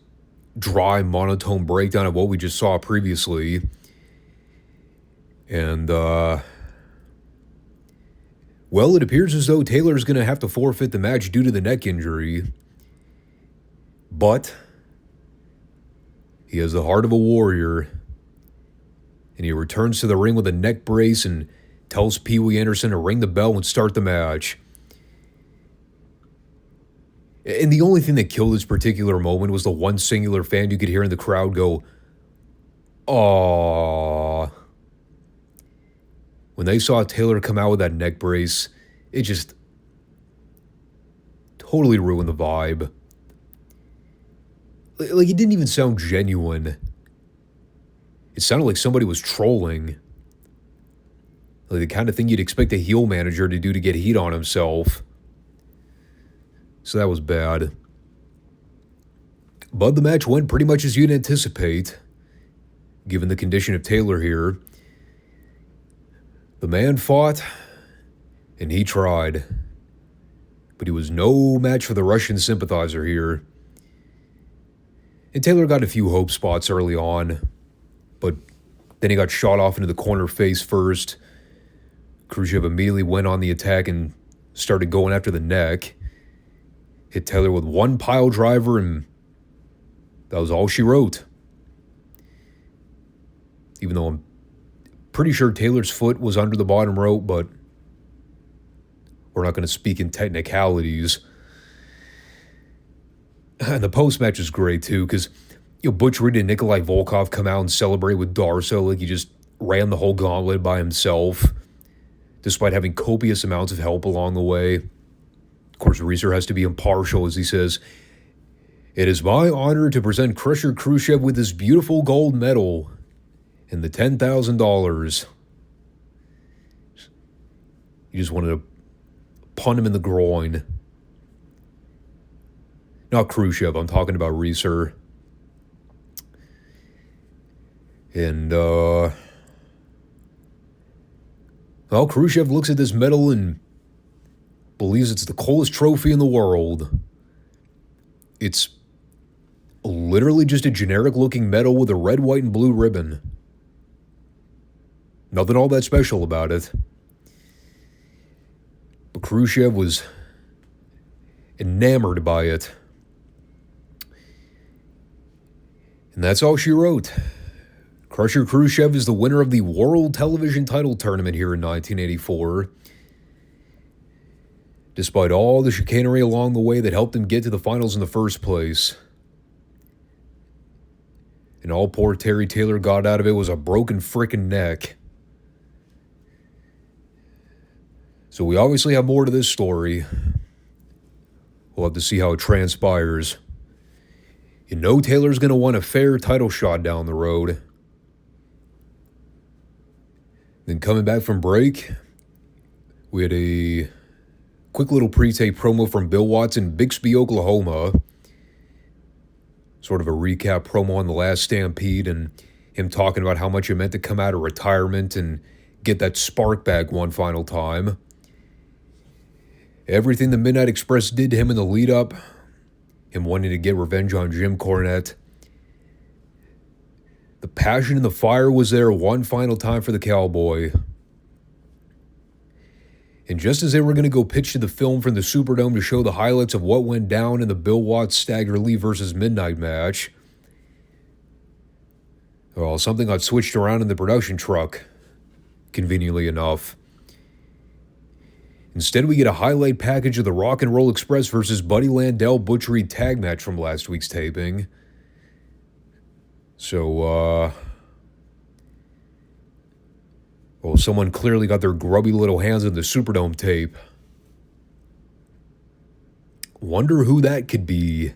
dry, monotone breakdown of what we just saw previously. And, well, it appears as though Taylor's going to have to forfeit the match due to the neck injury. But he has the heart of a warrior, and he returns to the ring with a neck brace and tells Pee Wee Anderson to ring the bell and start the match. And the only thing that killed this particular moment was the one singular fan you could hear in the crowd go, "Aww." When they saw Taylor come out with that neck brace, it just totally ruined the vibe. Like, it didn't even sound genuine. It sounded like somebody was trolling. Like the kind of thing you'd expect a heel manager to do to get heat on himself. So that was bad. But the match went pretty much as you'd anticipate, given the condition of Taylor here. The man fought, and he tried. But he was no match for the Russian sympathizer here. And Taylor got a few hope spots early on, but then he got shot off into the corner face first. Khrushchev immediately went on the attack and started going after the neck. Hit Taylor with one pile driver, and that was all she wrote. Even though I'm pretty sure Taylor's foot was under the bottom rope, but we're not going to speak in technicalities. And the post-match is great, too, because Butch Reed and Nikolai Volkov come out and celebrate with Darso like he just ran the whole gauntlet by himself, despite having copious amounts of help along the way. Of course, Reeser has to be impartial as he says, "It is my honor to present Crusher Khrushchev with this beautiful gold medal and the $10,000. He just wanted to punt him in the groin. Not Khrushchev, I'm talking about Reeser. And, well, Khrushchev looks at this medal and believes it's the coolest trophy in the world. It's literally just a generic-looking medal with a red, white, and blue ribbon. Nothing all that special about it. But Khrushchev was enamored by it. And that's all she wrote. Crusher Khrushchev is the winner of the World Television Title Tournament here in 1984. Despite all the chicanery along the way that helped him get to the finals in the first place. And all poor Terry Taylor got out of it was a broken frickin' neck. So we obviously have more to this story. We'll have to see how it transpires. You know Taylor's going to want a fair title shot down the road. Then coming back from break, we had a quick little pre-tape promo from Bill Watts in Bixby, Oklahoma. Sort of a recap promo on the last Stampede and him talking about how much it meant to come out of retirement and get that spark back one final time. Everything the Midnight Express did to him in the lead-up, him wanting to get revenge on Jim Cornette. The passion and the fire was there one final time for the Cowboy. And just as they were going to go pitch to the film from the Superdome to show the highlights of what went down in the Bill Watts Stagger Lee versus Midnight match, well, something got switched around in the production truck, conveniently enough. Instead, we get a highlight package of the Rock and Roll Express versus Buddy Landell Butch Reed tag match from last week's taping. So, well, someone clearly got their grubby little hands on the Superdome tape. Wonder who that could be.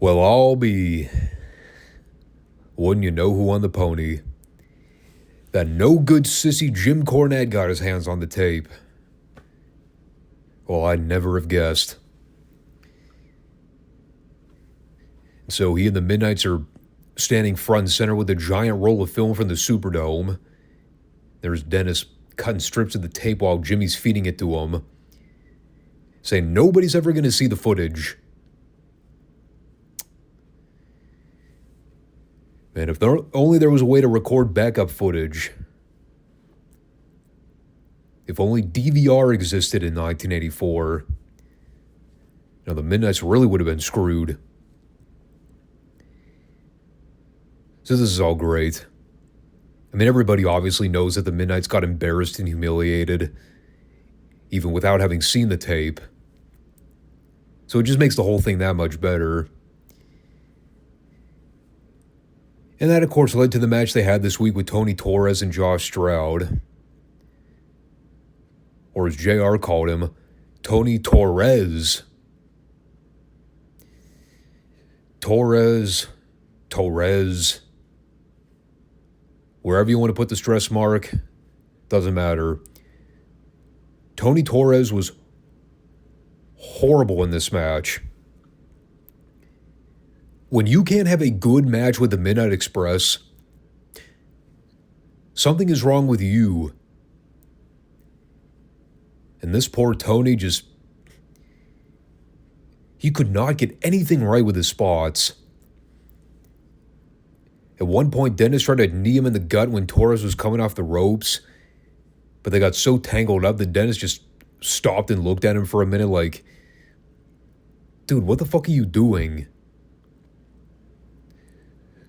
Well, I'll be... Wouldn't you know who won the pony? That no-good sissy Jim Cornette got his hands on the tape. Well, I'd never have guessed. So he and the Midnights are standing front and center with a giant roll of film from the Superdome. There's Dennis cutting strips of the tape while Jimmy's feeding it to him, saying nobody's ever going to see the footage. Man, if only there was a way to record backup footage. If only DVR existed in 1984. Now the Midnights really would have been screwed. So this is all great. I mean, everybody obviously knows that the Midnights got embarrassed and humiliated, even without having seen the tape. So it just makes the whole thing that much better. And that, of course, led to the match they had this week with Tony Torres and Josh Stroud. Or as JR called him, Tony Torres. Torres. Wherever you want to put the stress mark, doesn't matter. Tony Torres was horrible in this match. When you can't have a good match with the Midnight Express, something is wrong with you. And this poor Tony he could not get anything right with his spots. At one point, Dennis tried to knee him in the gut when Torres was coming off the ropes, but they got so tangled up that Dennis just stopped and looked at him for a minute like, dude, what the fuck are you doing?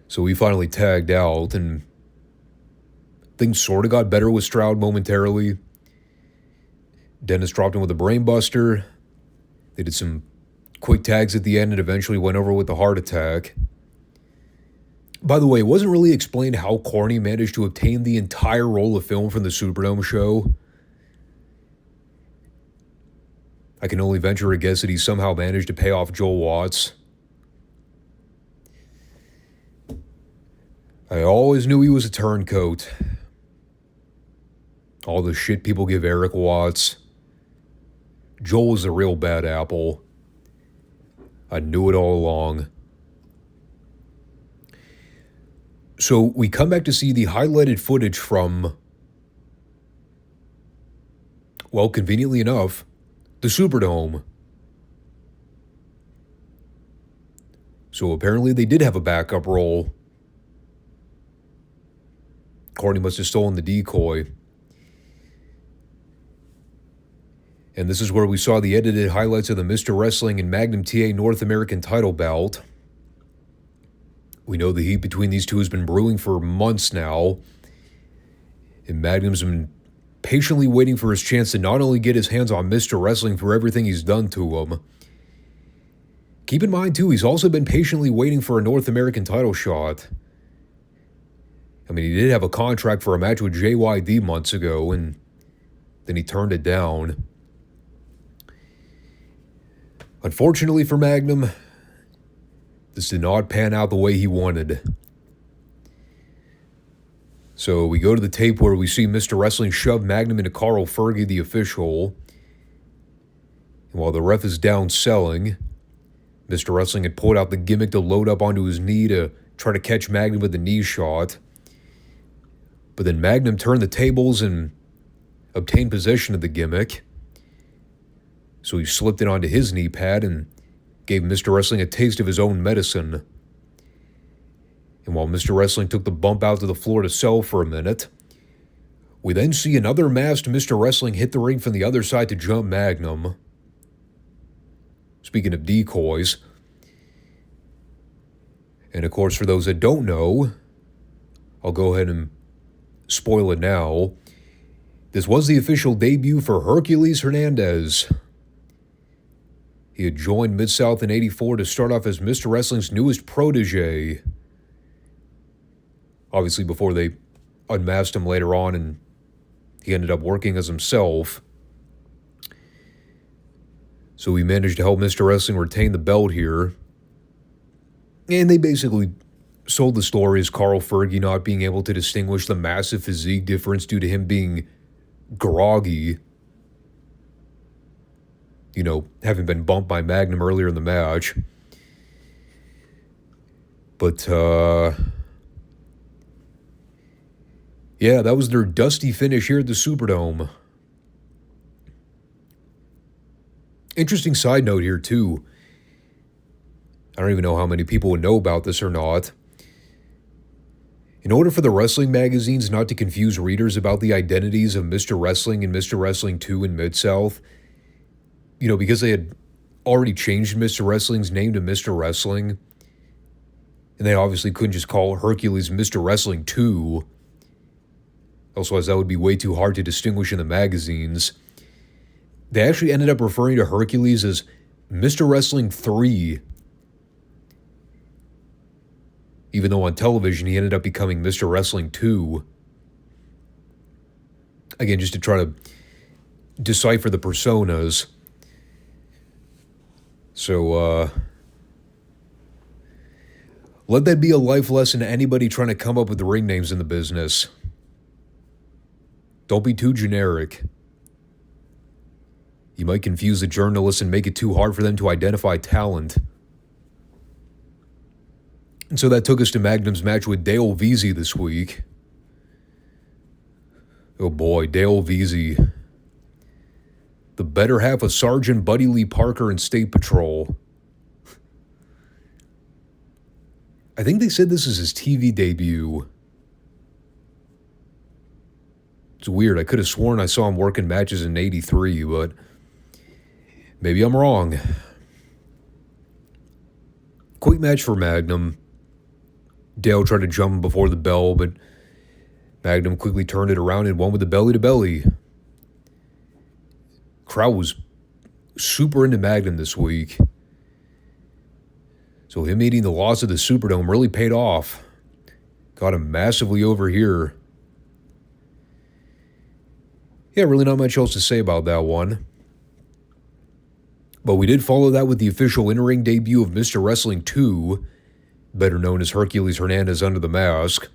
So he finally tagged out, and things sort of got better with Stroud momentarily. Dennis dropped him with a brainbuster. They did some quick tags at the end and eventually went over with the heart attack. By the way, it wasn't really explained how Corny managed to obtain the entire roll of film from the Superdome show. I can only venture a guess that he somehow managed to pay off Joel Watts. I always knew he was a turncoat. All the shit people give Eric Watts. Joel was the real bad apple. I knew it all along. So we come back to see the highlighted footage from well, conveniently enough, the Superdome. So apparently they did have a backup role. Courtney must have stolen the decoy. And this is where we saw the edited highlights of the Mr. Wrestling and Magnum TA North American title bout. We know the heat between these two has been brewing for months now. And Magnum's been patiently waiting for his chance to not only get his hands on Mr. Wrestling for everything he's done to him. Keep in mind, too, he's also been patiently waiting for a North American title shot. I mean, he did have a contract for a match with JYD months ago, and then he turned it down. Unfortunately for Magnum, this did not pan out the way he wanted. So we go to the tape where we see Mr. Wrestling shove Magnum into Carl Fergie, the official. And while the ref is down selling, Mr. Wrestling had pulled out the gimmick to load up onto his knee to try to catch Magnum with the knee shot. But then Magnum turned the tables and obtained possession of the gimmick. So he slipped it onto his knee pad and gave Mr. Wrestling a taste of his own medicine. And while Mr. Wrestling took the bump out to the floor to sell for a minute, we then see another masked Mr. Wrestling hit the ring from the other side to jump Magnum. Speaking of decoys. And of course, for those that don't know, I'll go ahead and spoil it now. This was the official debut for Hercules Hernandez. He had joined Midsouth in '84 to start off as Mr. Wrestling's newest protege. Obviously, before they unmasked him later on and he ended up working as himself. So he managed to help Mr. Wrestling retain the belt here. And they basically sold the story as Carl Fergie not being able to distinguish the massive physique difference due to him being groggy. You know, having been bumped by Magnum earlier in the match. But, yeah, that was their dusty finish here at the Superdome. Interesting side note here, too. I don't even know how many people would know about this or not. In order for the wrestling magazines not to confuse readers about the identities of Mr. Wrestling and Mr. Wrestling 2 in Mid-South, you know, because they had already changed Mr. Wrestling's name to Mr. Wrestling, and they obviously couldn't just call Hercules Mr. Wrestling 2, otherwise that would be way too hard to distinguish in the magazines. They actually ended up referring to Hercules as Mr. Wrestling 3, even though on television he ended up becoming Mr. Wrestling 2. Again, just to try to decipher the personas. So, let that be a life lesson to anybody trying to come up with the ring names in the business. Don't be too generic. You might confuse the journalists and make it too hard for them to identify talent. And so that took us to Magnum's match with Dale Veazey this week. Oh boy, Dale Veazey. The better half of Sergeant Buddy Lee Parker in State Patrol. I think they said this is his TV debut. It's weird. I could have sworn I saw him working matches in '83, but maybe I'm wrong. Quick match for Magnum. Dale tried to jump him before the bell, but Magnum quickly turned it around and won with the belly-to-belly. Crowd was super into Magnum this week. So him eating the loss of the Superdome really paid off. Got him massively over here. Yeah, really not much else to say about that one. But we did follow that with the official in-ring debut of Mr. Wrestling 2, better known as Hercules Hernandez under the mask.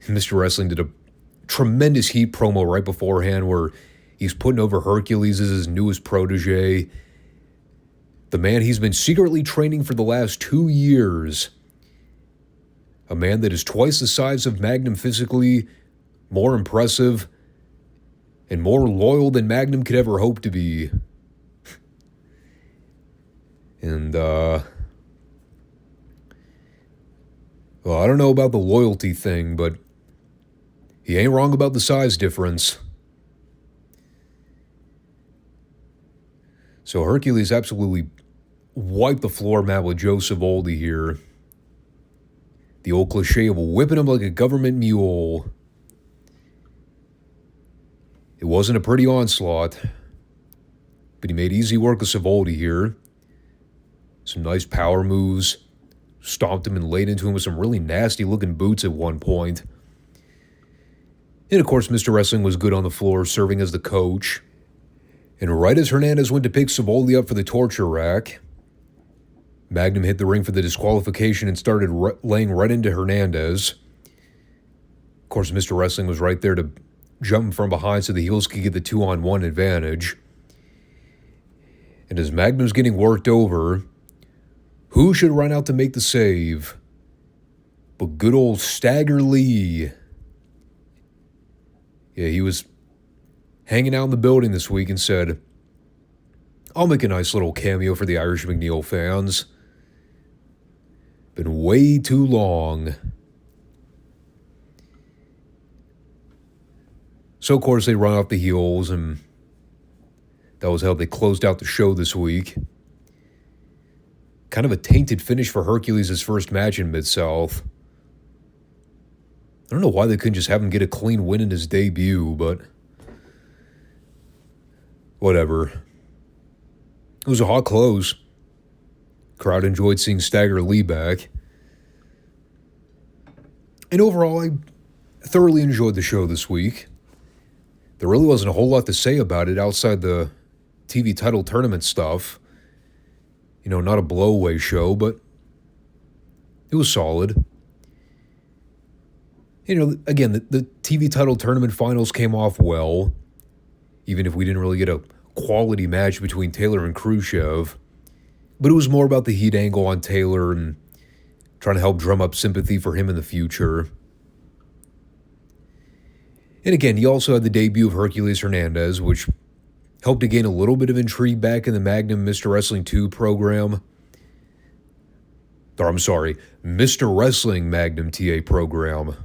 Mr. Wrestling did a tremendous heat promo right beforehand where he's putting over Hercules as his newest protege. The man he's been secretly training for the last 2 years. A man that is twice the size of Magnum physically, more impressive, and more loyal than Magnum could ever hope to be. And, well, I don't know about the loyalty thing, but he ain't wrong about the size difference. So Hercules absolutely wiped the floor mat with Joe Savoldi here. The old cliche of whipping him like a government mule. It wasn't a pretty onslaught, but he made easy work of Savoldi here. Some nice power moves. Stomped him and laid into him with some really nasty-looking boots at one point. And, of course, Mr. Wrestling was good on the floor, serving as the coach. And right as Hernandez went to pick Savoldi up for the torture rack, Magnum hit the ring for the disqualification and started laying right into Hernandez. Of course, Mr. Wrestling was right there to jump from behind so the heels could get the 2-on-1 advantage. And as Magnum's getting worked over, who should run out to make the save but good old Stagger Lee? Yeah, he was hanging out in the building this week and said, I'll make a nice little cameo for the Irish McNeil fans. Been way too long. So, of course, they run off the heels, and that was how they closed out the show this week. Kind of a tainted finish for Hercules' first match in Midsouth. I don't know why they couldn't just have him get a clean win in his debut, but whatever. It was a hot close. Crowd enjoyed seeing Stagger Lee back. And overall, I thoroughly enjoyed the show this week. There really wasn't a whole lot to say about it outside the TV title tournament stuff. You know, not a blow-away show, but it was solid. You know, again, the TV title tournament finals came off well, even if we didn't really get a quality match between Taylor and Khrushchev. But it was more about the heat angle on Taylor and trying to help drum up sympathy for him in the future. And again, he also had the debut of Hercules Hernandez, which helped to gain a little bit of intrigue back in the Magnum Mr. Wrestling 2 program. Or, I'm sorry, Mr. Wrestling Magnum TA program.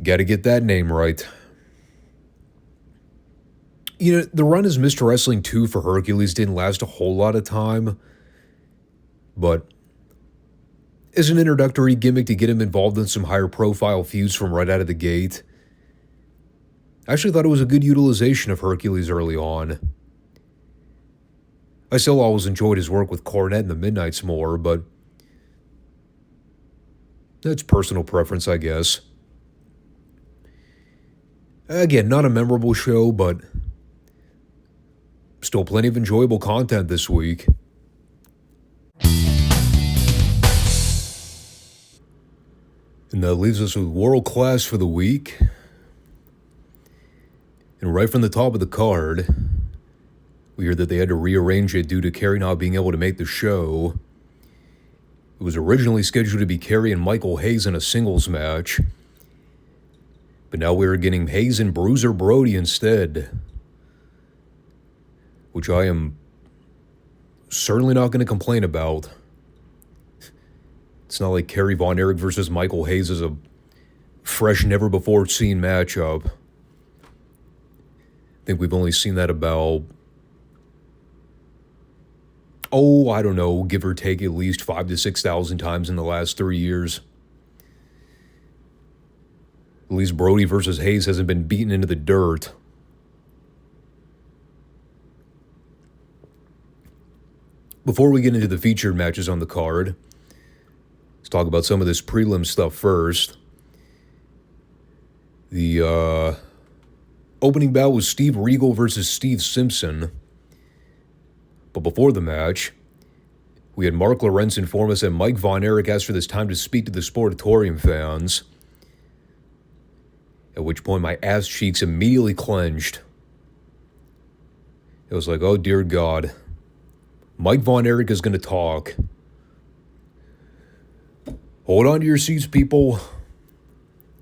Gotta get that name right. You know, the run as Mr. Wrestling 2 for Hercules didn't last a whole lot of time, but as an introductory gimmick to get him involved in some higher profile feuds from right out of the gate, I actually thought it was a good utilization of Hercules early on. I still always enjoyed his work with Cornette and the Midnights more, but that's personal preference, I guess. Again, not a memorable show, but still plenty of enjoyable content this week. And that leaves us with World Class for the week. And right from the top of the card, we heard that they had to rearrange it due to Kerry not being able to make the show. It was originally scheduled to be Kerry and Michael Hayes in a singles match, but now we're getting Hayes and Bruiser Brody instead, which I am certainly not going to complain about. It's not like Kerry Von Erich versus Michael Hayes is a fresh, never-before-seen matchup. I think we've only seen that about, I don't know, give or take at least 5,000 to 6,000 times in the last 3 years. At least Brody versus Hayes hasn't been beaten into the dirt. Before we get into the featured matches on the card, let's talk about some of this prelim stuff first. The opening bout was Steve Regal versus Steve Simpson. But before the match, we had Mark Lawrence inform us that Mike Von Erich asked for this time to speak to the Sportatorium fans, at which point my ass cheeks immediately clenched. It was like, oh dear God, Mike Von Erich is going to talk. Hold on to your seats, people.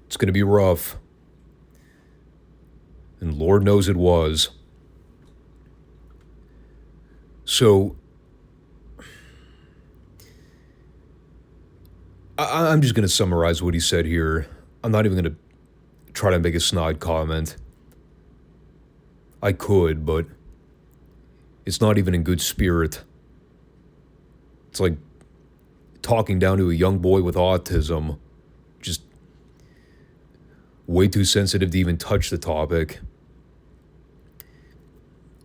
It's going to be rough. And Lord knows it was. So, I'm just going to summarize what he said here. I'm not even going to try to make a snide comment. I could, but it's not even in good spirit. It's like talking down to a young boy with autism. Just way too sensitive to even touch the topic.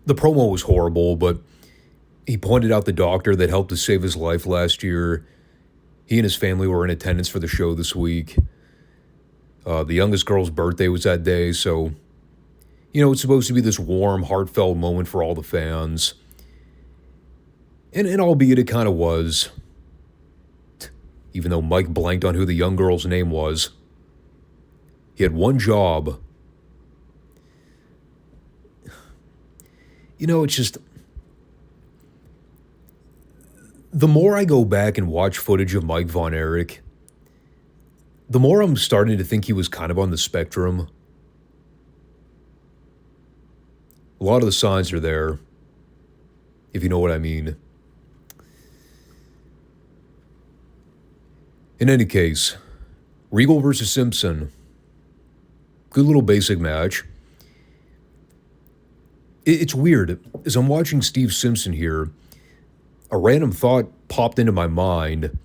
The promo was horrible, but he pointed out the doctor that helped to save his life last year. He and his family were in attendance for the show this week. The youngest girl's birthday was that day, so, it's supposed to be this warm, heartfelt moment for all the fans. And albeit it kind of was, even though Mike blanked on who the young girl's name was. He had one job. It's just, the more I go back and watch footage of Mike Von Erich, the more I'm starting to think he was kind of on the spectrum. A lot of the signs are there, if you know what I mean. In any case, Regal versus Simpson. Good little basic match. It's weird. As I'm watching Steve Simpson here, a random thought popped into my mind.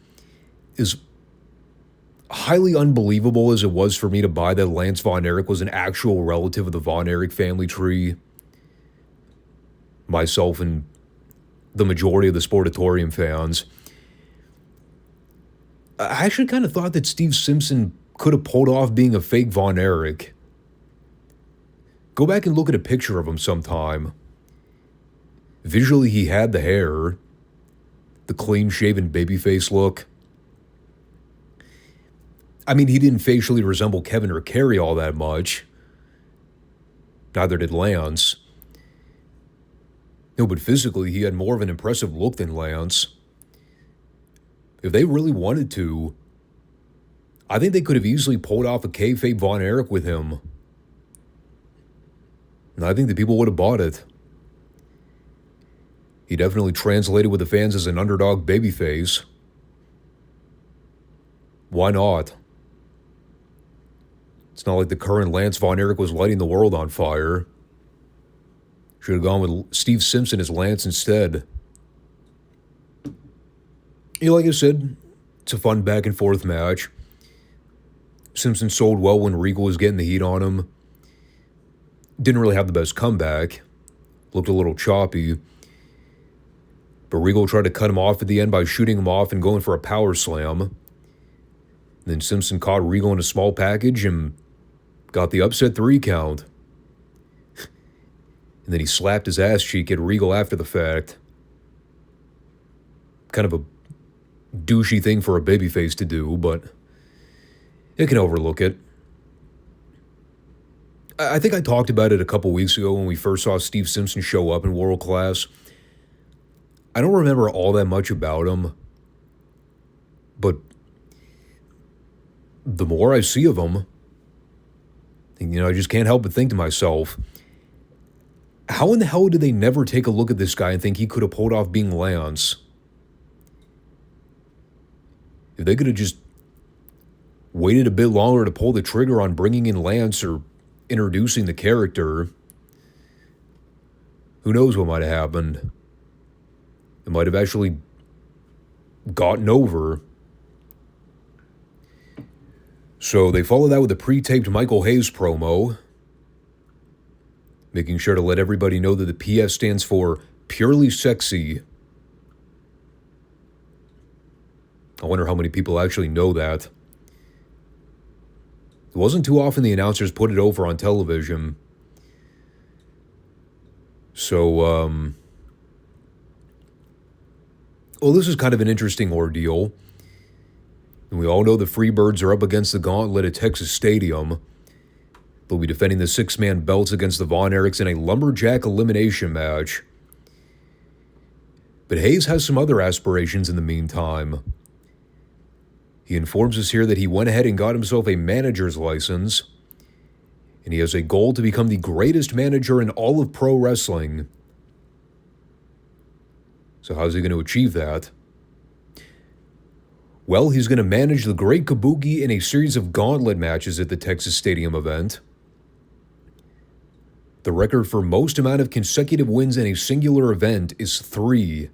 As highly unbelievable as it was for me to buy that Lance Von Erich was an actual relative of the Von Erich family tree, myself and the majority of the Sportatorium fans, I actually kind of thought that Steve Simpson could have pulled off being a fake Von Erich. Go back and look at a picture of him sometime. Visually, he had the hair, the clean-shaven babyface look. I mean, he didn't facially resemble Kevin or Kerry all that much. Neither did Lance. No, but physically, he had more of an impressive look than Lance. If they really wanted to, I think they could have easily pulled off a kayfabe Von Erich with him. And I think the people would have bought it. He definitely translated with the fans as an underdog babyface. Why not? It's not like the current Lance Von Erich was lighting the world on fire. Should have gone with Steve Simpson as Lance instead. Like I said, it's a fun back and forth match. Simpson sold well when Regal was getting the heat on him. Didn't really have the best comeback. Looked a little choppy. But Regal tried to cut him off at the end by shooting him off and going for a power slam. Then Simpson caught Regal in a small package and got the upset 3 count. And then he slapped his ass cheek at Regal after the fact. Kind of a douchey thing for a babyface to do, but it can overlook it. I think I talked about it a couple weeks ago when we first saw Steve Simpson show up in World Class. I don't remember all that much about him, but the more I see of him, I just can't help but think to myself, how in the hell did they never take a look at this guy and think he could have pulled off being Lance? If they could have just waited a bit longer to pull the trigger on bringing in Lance or introducing the character, who knows what might have happened. It might have actually gotten over. So they followed that with a pre-taped Michael Hayes promo, making sure to let everybody know that the PF stands for Purely Sexy. I wonder how many people actually know that. It wasn't too often the announcers put it over on television. So, well, this is kind of an interesting ordeal. And we all know the Freebirds are up against the gauntlet at Texas Stadium. They'll be defending the 6-man belts against the Von Erichs in a lumberjack elimination match. But Hayes has some other aspirations in the meantime. He informs us here that he went ahead and got himself a manager's license, and he has a goal to become the greatest manager in all of pro wrestling. So how's he going to achieve that? Well, he's going to manage the Great Kabuki in a series of gauntlet matches at the Texas Stadium event. The record for most amount of consecutive wins in a singular event is 3.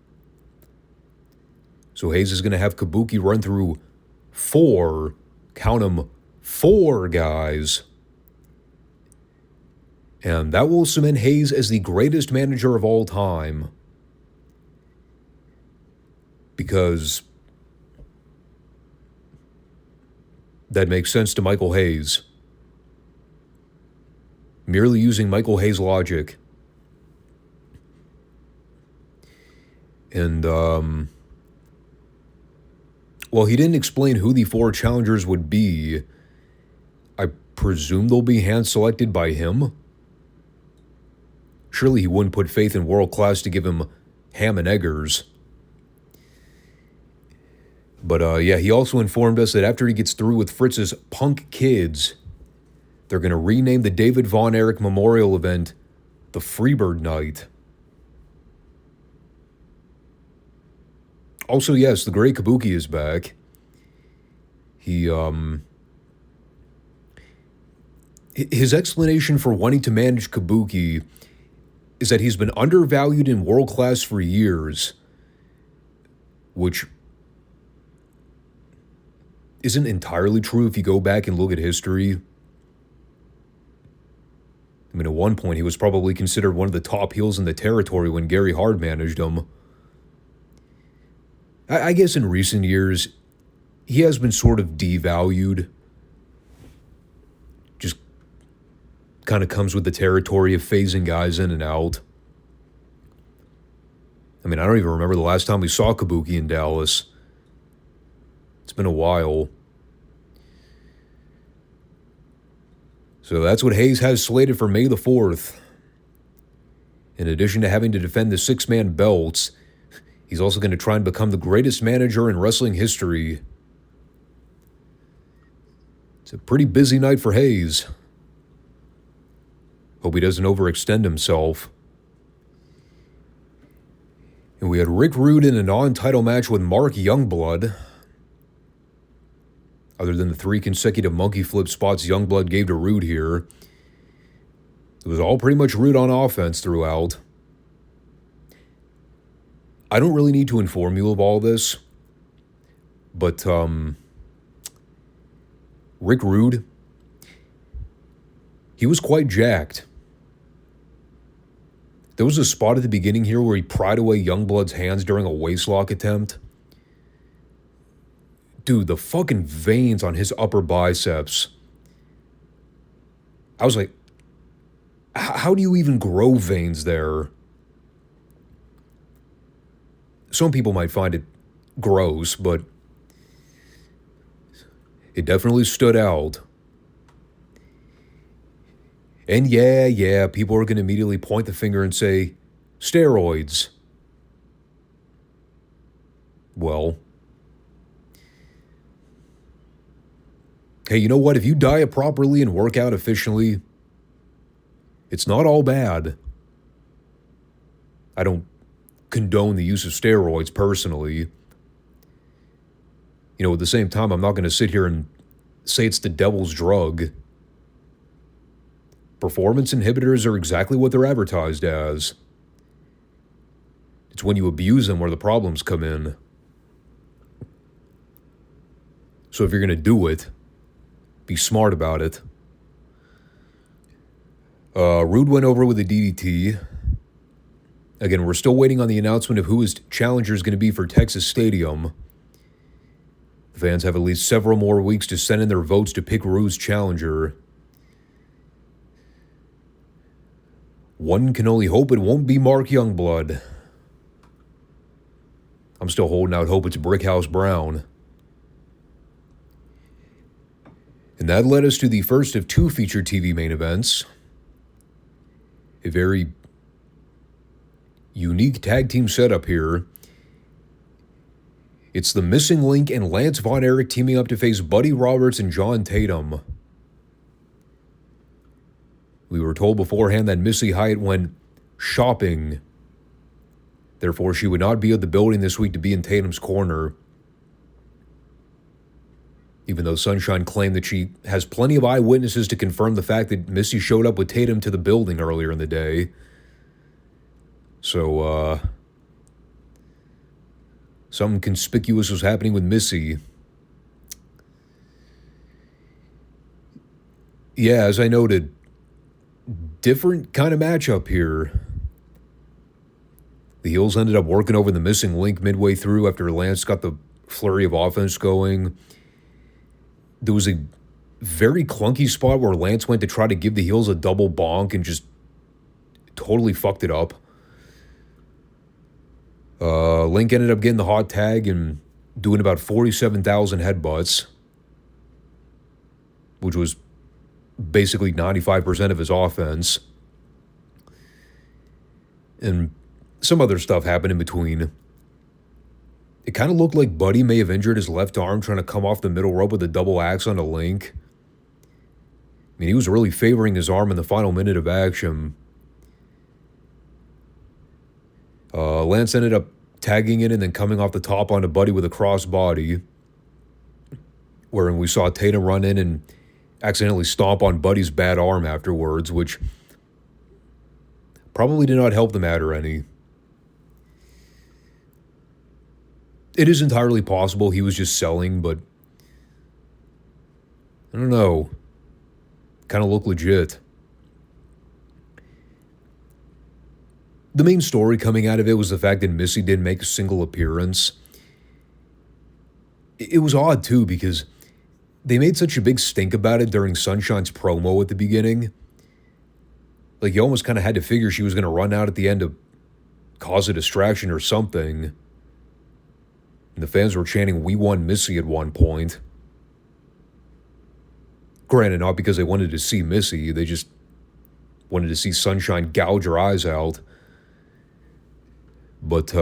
So Hayes is going to have Kabuki run through 4, count them, 4 guys. And that will cement Hayes as the greatest manager of all time. Because that makes sense to Michael Hayes. Merely using Michael Hayes' logic. And, well, he didn't explain who the 4 challengers would be. I presume they'll be hand-selected by him. Surely he wouldn't put faith in World Class to give him ham and eggers. But, yeah, he also informed us that after he gets through with Fritz's Punk Kids, they're going to rename the David Von Erich Memorial event the Freebird Night. Also, yes, the Great Kabuki is back. His explanation for wanting to manage Kabuki is that he's been undervalued in World Class for years, which isn't entirely true if you go back and look at history. I mean, at one point, he was probably considered one of the top heels in the territory when Gary Hart managed him. I guess in recent years, he has been sort of devalued. Just kind of comes with the territory of phasing guys in and out. I mean, I don't even remember the last time we saw Kabuki in Dallas. It's been a while. So that's what Hayes has slated for May the 4th. In addition to having to defend the 6-man belts, he's also going to try and become the greatest manager in wrestling history. It's a pretty busy night for Hayes. Hope he doesn't overextend himself. And we had Rick Rude in a non-title match with Mark Youngblood. Other than the 3 consecutive monkey flip spots Youngblood gave to Rude here, it was all pretty much Rude on offense throughout. I don't really need to inform you of all this, but Rick Rude, he was quite jacked. There was a spot at the beginning here where he pried away Youngblood's hands during a waistlock attempt. Dude, the fucking veins on his upper biceps. I was like, how do you even grow veins there? Some people might find it gross, but it definitely stood out. And yeah, people are going to immediately point the finger and say, steroids. Well, hey, you know what? If you diet properly and work out efficiently, it's not all bad. I don't condone the use of steroids personally. You know, at the same time, I'm not going to sit here and say it's the devil's drug. Performance inhibitors are exactly what they're advertised as. It's when you abuse them where the problems come in. So if you're going to do it, be smart about it. Rude went over with a DDT. Again, we're still waiting on the announcement of who his challenger is going to be for Texas Stadium. The fans have at least several more weeks to send in their votes to pick Rude's challenger. One can only hope it won't be Mark Youngblood. I'm still holding out hope it's Brickhouse Brown. And that led us to the first of 2 featured TV main events. A very unique tag team setup here. It's the Missing Link and Lance Von Erich teaming up to face Buddy Roberts and John Tatum. We were told beforehand that Missy Hyatt went shopping. Therefore, she would not be at the building this week to be in Tatum's corner. Even though Sunshine claimed that she has plenty of eyewitnesses to confirm the fact that Missy showed up with Tatum to the building earlier in the day. So, something conspicuous was happening with Missy. Yeah, as I noted, different kind of matchup here. The heels ended up working over the missing link midway through after Lance got the flurry of offense going. There was a very clunky spot where Lance went to try to give the heels a double bonk and just totally fucked it up. Link ended up getting the hot tag and doing about 47,000 headbutts, which was basically 95% of his offense. And some other stuff happened in between. It kind of looked like Buddy may have injured his left arm trying to come off the middle rope with a double axe on a Link. I mean, he was really favoring his arm in the final minute of action. Lance ended up tagging in and then coming off the top onto Buddy with a crossbody, wherein we saw Tatum run in and accidentally stomp on Buddy's bad arm afterwards, which probably did not help the matter any. It is entirely possible he was just selling, but I don't know. Kind of looked legit. The main story coming out of it was the fact that Missy didn't make a single appearance. It was odd, too, because they made such a big stink about it during Sunshine's promo at the beginning. Like, you almost kind of had to figure she was going to run out at the end to cause a distraction or something. And the fans were chanting, "We won Missy" at one point. Granted, not because they wanted to see Missy, they just wanted to see Sunshine gouge her eyes out. But,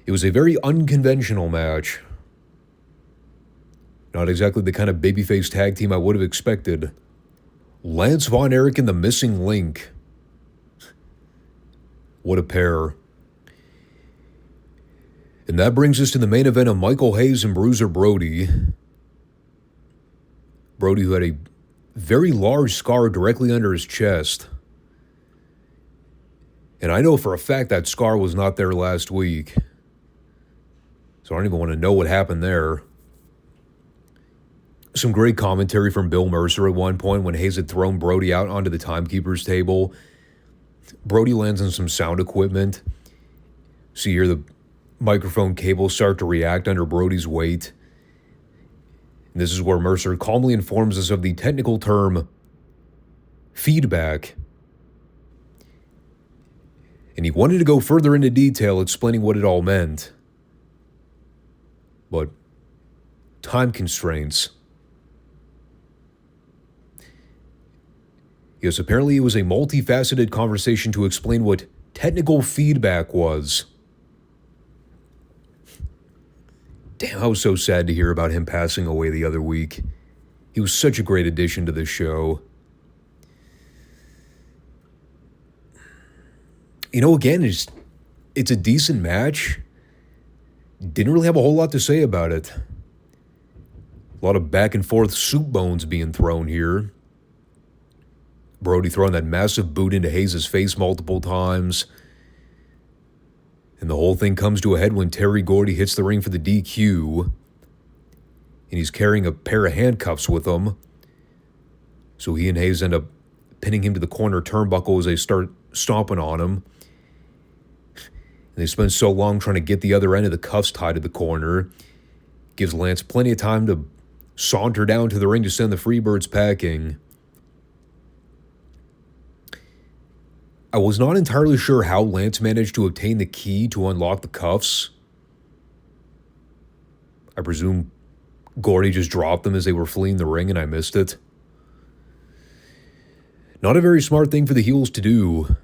it was a very unconventional match. Not exactly the kind of babyface tag team I would have expected. Lance Von Erich and the Missing Link. What a pair. And that brings us to the main event of Michael Hayes and Bruiser Brody. Brody, who had a very large scar directly under his chest. And I know for a fact that scar was not there last week. So I don't even want to know what happened there. Some great commentary from Bill Mercer at one point when Hayes had thrown Brody out onto the timekeeper's table. Brody lands on some sound equipment. So you hear the microphone cables start to react under Brody's weight. And this is where Mercer calmly informs us of the technical term feedback. And he wanted to go further into detail explaining what it all meant. But time constraints. Yes, apparently it was a multifaceted conversation to explain what technical feedback was. Damn, I was so sad to hear about him passing away the other week. He was such a great addition to this show. You know, again, it's a decent match. Didn't really have a whole lot to say about it. A lot of back and forth soup bones being thrown here. Brody throwing that massive boot into Hayes' face multiple times. And the whole thing comes to a head when Terry Gordy hits the ring for the DQ. And he's carrying a pair of handcuffs with him. So he and Hayes end up pinning him to the corner turnbuckle as they start stomping on him. And they spend so long trying to get the other end of the cuffs tied to the corner. Gives Lance plenty of time to saunter down to the ring to send the Freebirds packing. I was not entirely sure how Lance managed to obtain the key to unlock the cuffs. I presume Gordy just dropped them as they were fleeing the ring and I missed it. Not a very smart thing for the heels to do.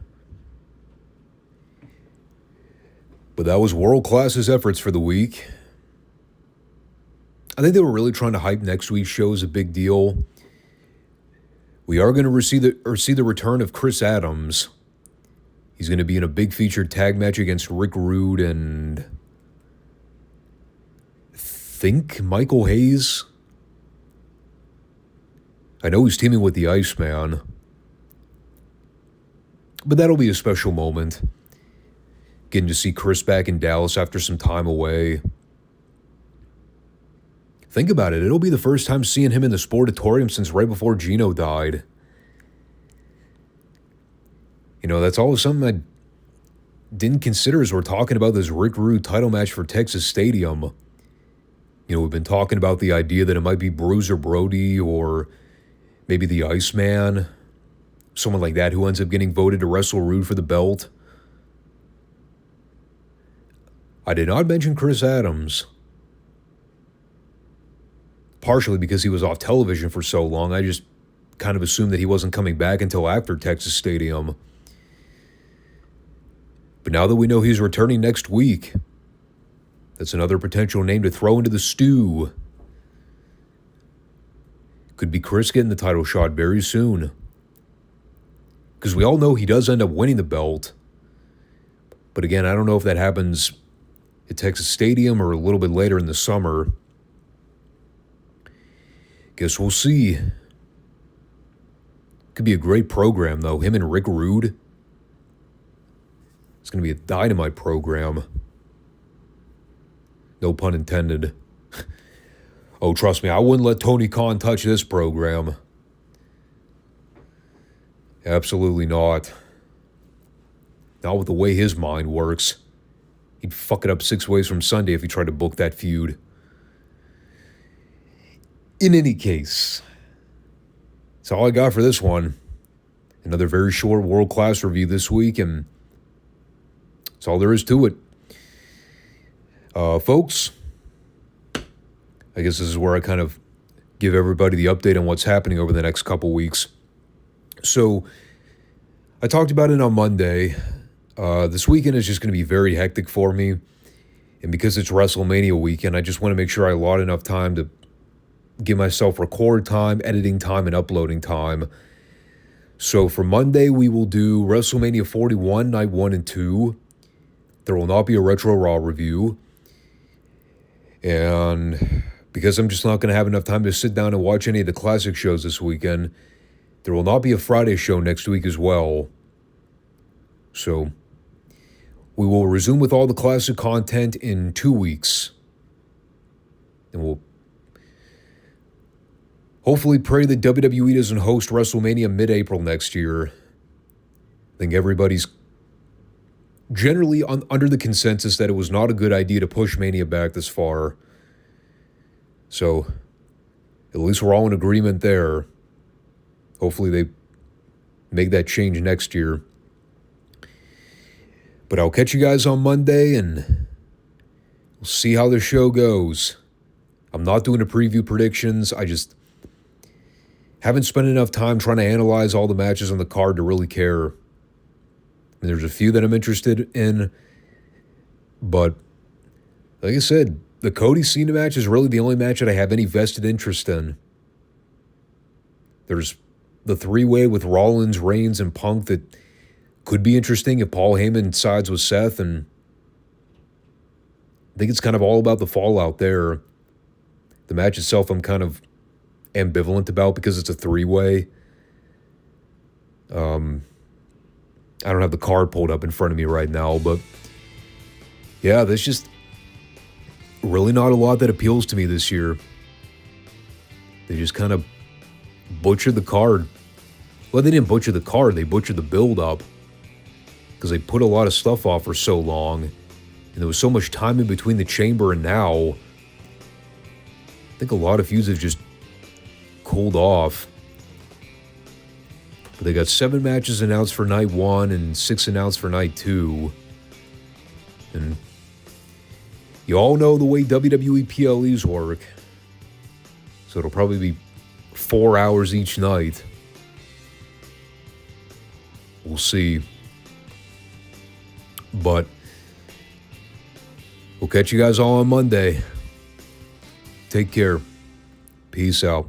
But that was World Class's efforts for the week. I think they were really trying to hype next week's show as a big deal. We are going to see the return of Chris Adams. He's going to be in a big featured tag match against Rick Rude and I think Michael Hayes. I know he's teaming with the Iceman. But that'll be a special moment. Getting to see Chris back in Dallas after some time away. Think about it. It'll be the first time seeing him in the Sportatorium since right before Gino died. You know, that's always something I didn't consider as we're talking about this Rick Rude title match for Texas Stadium. You know, we've been talking about the idea that it might be Bruiser Brody or maybe the Iceman. Someone like that who ends up getting voted to wrestle Rude for the belt. I did not mention Chris Adams. Partially because he was off television for so long, I just kind of assumed that he wasn't coming back until after Texas Stadium. But now that we know he's returning next week, that's another potential name to throw into the stew. Could be Chris getting the title shot very soon. Because we all know he does end up winning the belt. But again, I don't know if that happens at Texas Stadium or a little bit later in the summer. Guess we'll see. Could be a great program, though. Him and Rick Rude. It's going to be a dynamite program. No pun intended. Oh, trust me, I wouldn't let Tony Khan touch this program. Absolutely not. Not with the way his mind works. He'd fuck it up 6 ways from Sunday if he tried to book that feud. In any case, that's all I got for this one. Another very short world-class review this week, and that's all there is to it. Folks, I guess this is where I kind of give everybody the update on what's happening over the next couple weeks. So, I talked about it on Monday. This weekend is just going to be very hectic for me. And because it's WrestleMania weekend, I just want to make sure I allot enough time to give myself record time, editing time, and uploading time. So for Monday, we will do WrestleMania 41, Night 1 and 2. There will not be a Retro Raw review. And because I'm just not going to have enough time to sit down and watch any of the classic shows this weekend, there will not be a Friday show next week as well. So we will resume with all the classic content in 2 weeks. And we'll hopefully pray that WWE doesn't host WrestleMania mid-April next year. I think everybody's generally under the consensus that it was not a good idea to push Mania back this far. So at least we're all in agreement there. Hopefully they make that change next year. But I'll catch you guys on Monday and we'll see how the show goes. I'm not doing a preview predictions. I just haven't spent enough time trying to analyze all the matches on the card to really care. And there's a few that I'm interested in. But like I said, the Cody Cena match is really the only match that I have any vested interest in. There's the three-way with Rollins, Reigns, and Punk that could be interesting if Paul Heyman sides with Seth. And I think it's kind of all about the fallout there. The match itself I'm kind of ambivalent about because it's a three-way. I don't have the card pulled up in front of me right now, but yeah, there's just really not a lot that appeals to me this year. They just kind of butchered the card. Well, they didn't butcher the card, they butchered the build-up because they put a lot of stuff off for so long, and there was so much time in between the Chamber and now. I think a lot of feuds have just cooled off. But they got 7 matches announced for Night 1 and 6 announced for Night 2. And you all know the way WWE PLEs work. So it'll probably be 4 hours each night. We'll see. But we'll catch you guys all on Monday. Take care. Peace out.